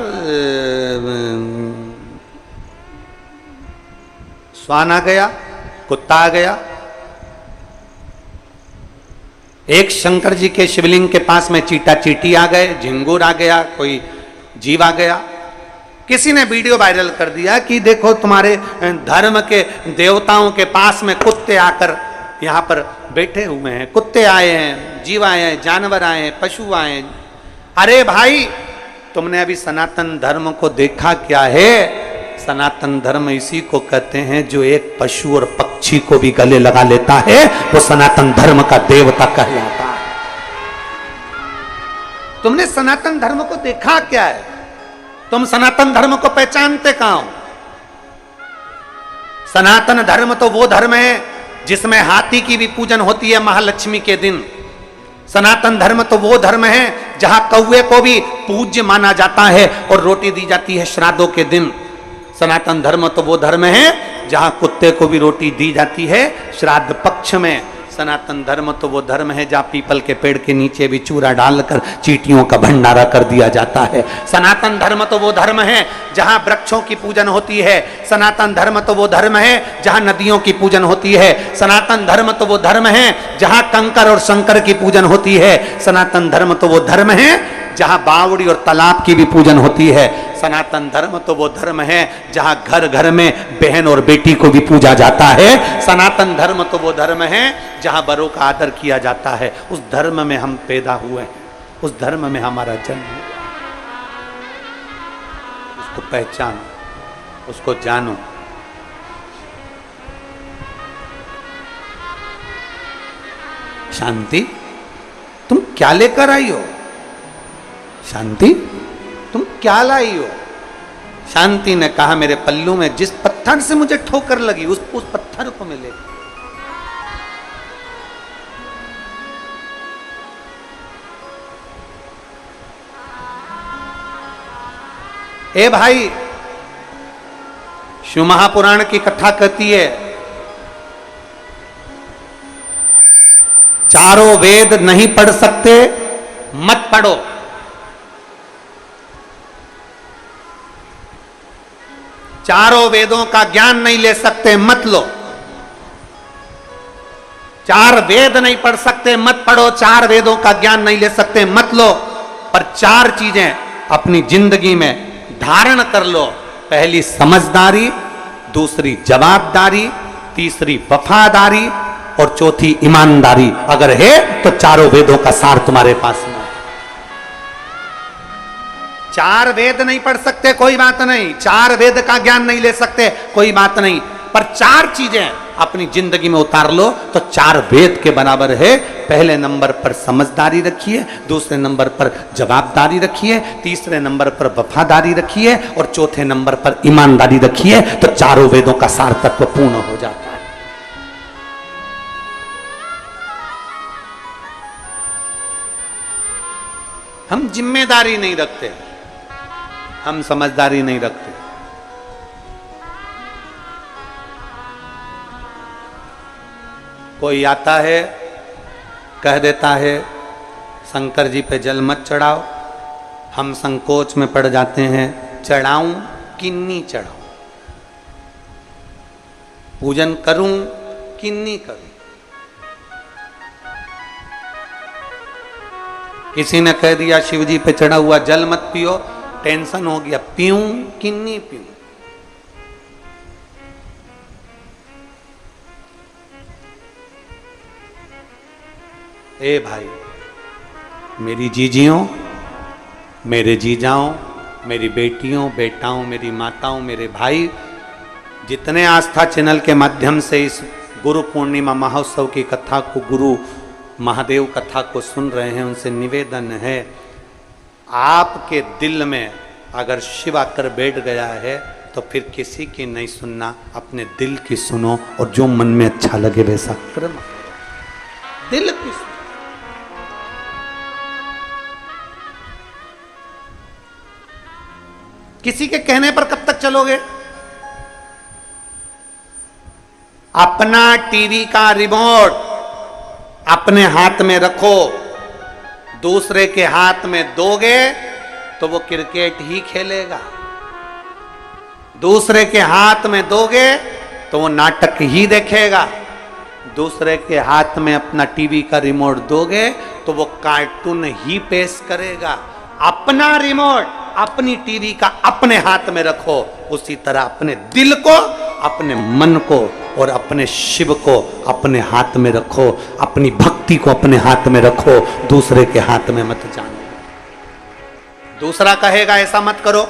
श्वान आ गया, कुत्ता आ गया। एक शंकर जी के शिवलिंग के पास में चीटा चीटी आ गए, झिंगुर आ गया, कोई जीव आ गया। किसी ने वीडियो वायरल कर दिया कि देखो तुम्हारे धर्म के देवताओं के पास में कुत्ते आकर यहाँ पर बैठे हुए हैं, कुत्ते आए हैं, जीव आए हैं, जानवर आए हैं, पशु आए हैं। अरे भाई, तुमने अभी सनातन धर्म को देखा क्या है? सनातन धर्म इसी को कहते हैं जो एक पशु और पक्षी को भी गले लगा लेता है वो सनातन धर्म का देवता कहलाता है। तुमने सनातन धर्म को देखा क्या है? तुम सनातन धर्म को पहचानते कहां हो? सनातन धर्म तो वो धर्म है जिसमें हाथी की भी पूजन होती है महालक्ष्मी के दिन। सनातन धर्म तो वो धर्म है जहां कौवे को भी पूज्य माना जाता है और रोटी दी जाती है श्राद्धों के दिन। सनातन धर्म तो वो धर्म है जहां कुत्ते को भी रोटी दी जाती है श्राद्ध पक्ष में। सनातन धर्म तो वो धर्म है जहां पीपल के पेड़ के नीचे भी चूरा डालकर चींटियों का भंडारा कर दिया जाता है। सनातन धर्म तो वो धर्म है जहां वृक्षों की पूजन होती है। सनातन धर्म तो वो धर्म है जहां नदियों की पूजन होती है। सनातन धर्म तो वो धर्म है जहां कंकर और शंकर की पूजन होती है। सनातन धर्म तो वो धर्म है जहां बावड़ी और तालाब की भी पूजन होती है। सनातन धर्म तो वो धर्म है जहां घर घर में बहन और बेटी को भी पूजा जाता है। सनातन धर्म तो वो धर्म है जहां बड़ों का आदर किया जाता है। उस धर्म में हम पैदा हुए हैं, उस धर्म में हमारा जन्म है। उसको पहचानो, उसको जानो। शांति, तुम क्या लेकर आई हो? शांति, तुम क्या लाई हो? शांति ने कहा, मेरे पल्लू में जिस पत्थर से मुझे ठोकर लगी उस पत्थर को मिले। ए भाई, शिव महापुराण की कथा कहती है चारों वेद नहीं पढ़ सकते मत पढ़ो। चारों वेदों का ज्ञान नहीं ले सकते मत लो। चार वेद नहीं पढ़ सकते मत पढ़ो। चार वेदों का ज्ञान नहीं ले सकते मत लो। पर चार चीजें अपनी जिंदगी में धारण कर लो। पहली समझदारी, दूसरी जवाबदारी, तीसरी वफादारी और चौथी ईमानदारी अगर है तो चारों वेदों का सार तुम्हारे पास में। चार वेद नहीं पढ़ सकते कोई बात नहीं, चार वेद का ज्ञान नहीं ले सकते कोई बात नहीं, पर चार चीजें अपनी जिंदगी में उतार लो तो चार वेद के बराबर है। पहले नंबर पर समझदारी रखिए, दूसरे नंबर पर जवाबदारी रखिए, तीसरे नंबर पर वफादारी रखिए और चौथे नंबर पर ईमानदारी रखिए तो चारों वेदों का सार तत्व पूर्ण हो जाता है। हम जिम्मेदारी नहीं रखते, हम समझदारी नहीं रखते। कोई आता है कह देता है शंकर जी पे जल मत चढ़ाओ, हम संकोच में पड़ जाते हैं चढ़ाऊं कि नहीं चढ़ाऊं, पूजन करूं कि नहीं करूं। किसी ने कह दिया शिव जी पे चढ़ा हुआ जल मत पियो, टेंशन हो गया पीऊं कि नहीं पीऊं। ए भाई, मेरी जीजियों, मेरे जीजाओं, मेरी बेटियों, बेटाओं, मेरी माताओं, मेरे भाई, जितने आस्था चैनल के माध्यम से इस गुरु पूर्णिमा महोत्सव की कथा को, गुरु महादेव कथा को सुन रहे हैं, उनसे निवेदन है आपके दिल में अगर शिव आकर बैठ गया है तो फिर किसी की नहीं सुनना, अपने दिल की सुनो और जो मन में अच्छा लगे वैसा कर्म। दिल की सुनो। किसी के कहने पर कब तक चलोगे? अपना टीवी का रिमोट अपने हाथ में रखो, दूसरे के हाथ में दोगे तो वो क्रिकेट ही खेलेगा। दूसरे के हाथ में दोगे तो वो नाटक ही देखेगा। दूसरे के हाथ में अपना टीवी का रिमोट दोगे तो वो कार्टून ही पेश करेगा। अपना रिमोट, अपनी टीवी का अपने हाथ में रखो, उसी तरह अपने दिल को, अपने मन को और अपने शिव को अपने हाथ में रखो, अपनी भक्ति को अपने हाथ में रखो, दूसरे के हाथ में मत जानो। दूसरा कहेगा ऐसा मत करो,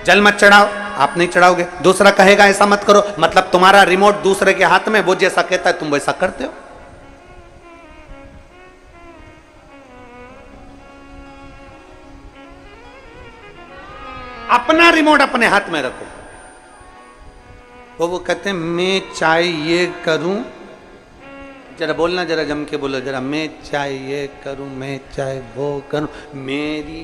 जल मत चढ़ाओ, आप नहीं चढ़ाओगे। दूसरा कहेगा ऐसा मत करो, मतलब तुम्हारा रिमोट दूसरे के हाथ में, वो जैसा कहता है तुम वैसा करते हो। अपना रिमोट अपने हाथ में रखो। वो कहते हैं मैं चाहे ये करूं, जरा बोलना, जरा जम के बोलो जरा, मैं चाहे ये करूं, मैं चाहे वो करूं, मेरी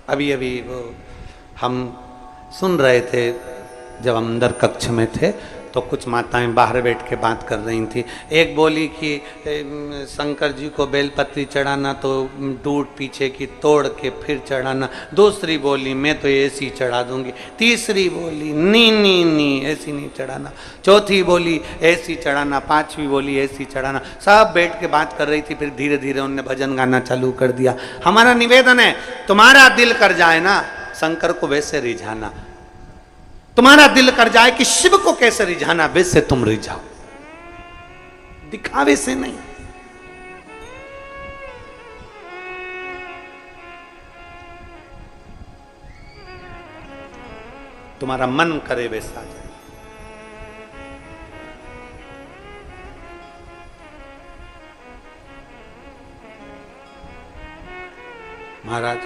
अभी अभी वो हम सुन रहे थे जब हम अंदर कक्ष में थे, तो कुछ माताएं बाहर बैठ के बात कर रही थी। एक बोली कि शंकर जी को बेलपत्री चढ़ाना तो दूध पीछे की तोड़ के फिर चढ़ाना। दूसरी बोली मैं तो ऐसी चढ़ा दूंगी। तीसरी बोली नी नी नी ऐसी नहीं चढ़ाना। चौथी बोली ऐसी चढ़ाना। पांचवी बोली ऐसी चढ़ाना। सब बैठ के बात कर रही थी। फिर धीरे धीरे उन्होंने भजन गाना चालू कर दिया। हमारा निवेदन है, तुम्हारा दिल कर जाए ना शंकर को वैसे रिझाना, तुम्हारा दिल कर जाए कि शिव को कैसे रिझाना वैसे तुम रिझाओ, दिखावे से नहीं। तुम्हारा मन करे वैसा जाए। महाराज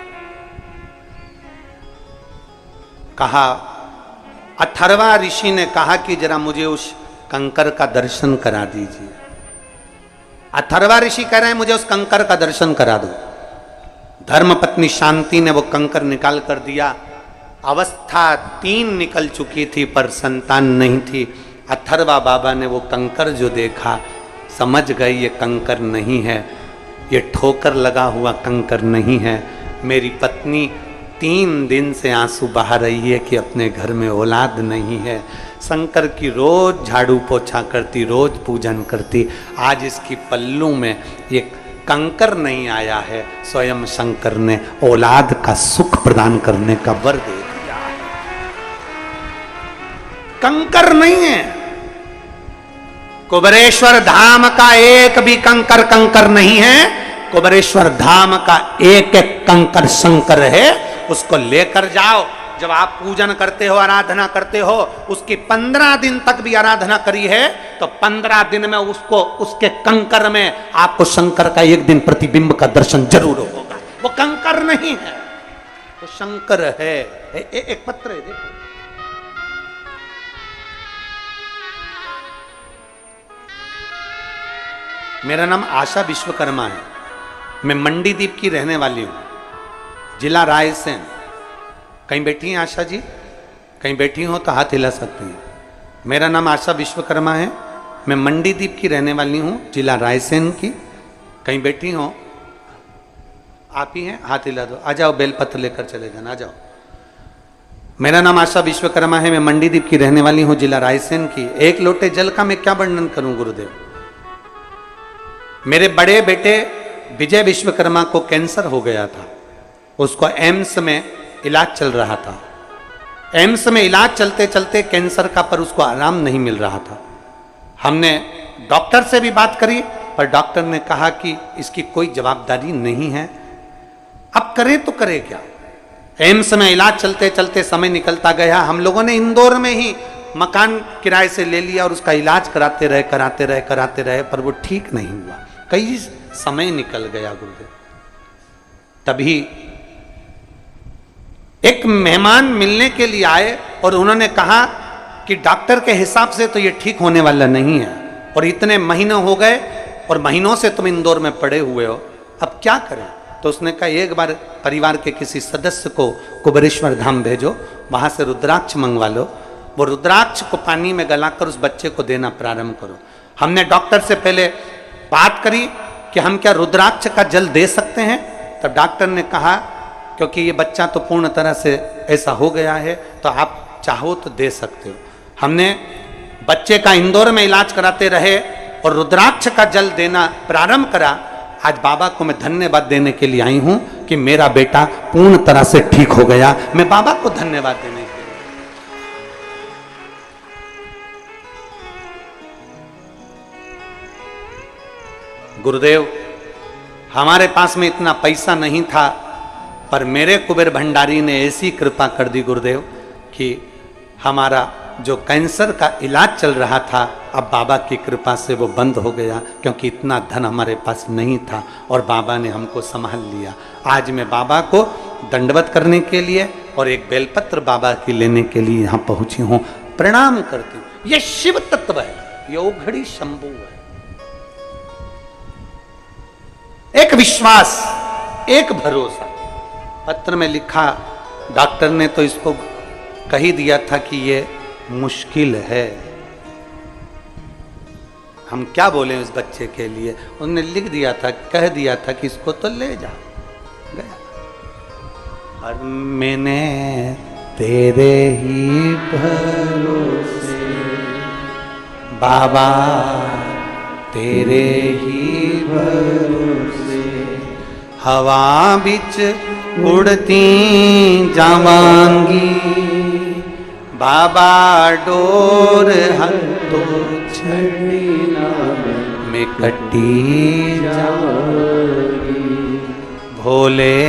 कहा, अथर्वा ऋषि ने कहा कि जरा मुझे उस कंकर का दर्शन करा दीजिए। अथर्वा ऋषि कह रहे हैं मुझे उस कंकर का दर्शन करा दो। धर्मपत्नी शांति ने वो कंकर निकाल कर दिया। अवस्था 3 निकल चुकी थी पर संतान नहीं थी। अथर्वा बाबा ने वो कंकर जो देखा समझ गए ये कंकर नहीं है, ये ठोकर लगा हुआ कंकर नहीं है। मेरी पत्नी 3 दिन से आंसू बहा रही है कि अपने घर में औलाद नहीं है। शंकर की रोज झाड़ू पोछा करती, रोज पूजन करती, आज इसकी पल्लू में ये कंकर नहीं आया है। स्वयं शंकर ने औलाद का सुख प्रदान करने का वर दे दिया है। कंकर नहीं है। कुबेरेश्वर धाम का एक भी कंकर कंकर नहीं है। कुबेरेश्वर धाम का एक एक कंकर शंकर है। उसको लेकर जाओ। जब आप पूजन करते हो, आराधना करते हो, उसकी 15 दिन तक भी आराधना करी है तो 15 दिन में उसको उसके कंकर में आपको शंकर का एक दिन प्रतिबिंब का दर्शन जरूर होगा। वो कंकर नहीं है, वो शंकर है। एक पत्र है देखो। मेरा नाम आशा विश्वकर्मा है। मैं मंडीदीप की रहने वाली हूं, जिला रायसेन। कहीं बैठी हैं आशा जी? कहीं बैठी हो तो हाथ हिला सकती हैं। मेरा नाम आशा विश्वकर्मा है। मैं मंडीदीप की रहने वाली हूँ, जिला रायसेन की। कहीं बैठी हो? आप ही हैं? हाथ हिला दो। आ जाओ, बेलपत्र लेकर चले जाना। आ जाओ। मेरा नाम आशा विश्वकर्मा है। मैं मंडीदीप की रहने वाली हूँ, जिला रायसेन की। एक लोटे जल का मैं क्या वर्णन करूं गुरुदेव। मेरे बड़े बेटे विजय विश्वकर्मा को कैंसर हो गया था। उसको एम्स में इलाज चल रहा था। एम्स में इलाज चलते चलते कैंसर का पर उसको आराम नहीं मिल रहा था। हमने डॉक्टर से भी बात करी पर डॉक्टर ने कहा कि इसकी कोई जवाबदारी नहीं है। अब करे तो करे क्या। एम्स में इलाज चलते चलते समय निकलता गया। हम लोगों ने इंदौर में ही मकान किराए से ले लिया और उसका इलाज कराते रहे पर वो ठीक नहीं हुआ। कई समय निकल गया गुरुदेव। तभी एक मेहमान मिलने के लिए आए और उन्होंने कहा कि डॉक्टर के हिसाब से तो ये ठीक होने वाला नहीं है और इतने महीने हो गए और महीनों से तुम इंदौर में पड़े हुए हो, अब क्या करें। तो उसने कहा एक बार परिवार के किसी सदस्य को कुबेरेश्वर धाम भेजो, वहां से रुद्राक्ष मंगवा लो। वो रुद्राक्ष को पानी में गलाकर उस बच्चे को देना प्रारंभ करो। हमने डॉक्टर से पहले बात करी कि हम क्या रुद्राक्ष का जल दे सकते हैं। तब डॉक्टर ने कहा क्योंकि ये बच्चा तो पूर्ण तरह से ऐसा हो गया है तो आप चाहो तो दे सकते हो। हमने बच्चे का इंदौर में इलाज कराते रहे और रुद्राक्ष का जल देना प्रारंभ करा। आज बाबा को मैं धन्यवाद देने के लिए आई हूं कि मेरा बेटा पूर्ण तरह से ठीक हो गया। मैं बाबा को धन्यवाद देने के लिए। गुरुदेव, हमारे पास में इतना पैसा नहीं था पर मेरे कुबेर भंडारी ने ऐसी कृपा कर दी गुरुदेव कि हमारा जो कैंसर का इलाज चल रहा था, अब बाबा की कृपा से वो बंद हो गया, क्योंकि इतना धन हमारे पास नहीं था और बाबा ने हमको संभाल लिया। आज मैं बाबा को दंडवत करने के लिए और एक बेलपत्र बाबा की लेने के लिए यहाँ पहुंची हूँ। प्रणाम करती हूँ। ये शिव तत्व है, ये ओघड़ी शंभु है। एक विश्वास, एक भरोसा। पत्र में लिखा, डॉक्टर ने तो इसको कह ही दिया था कि ये मुश्किल है। हम क्या बोले उस बच्चे के लिए, उन्होंने लिख दिया था, कह दिया था कि इसको तो ले जा। गया। और मैंने तेरे ही भरोसे बाबा, तेरे ही भरोसे हवा बिच उड़ती जावांगी, बाबा डोर हथो छड़ी में कटी जावांगी, भोले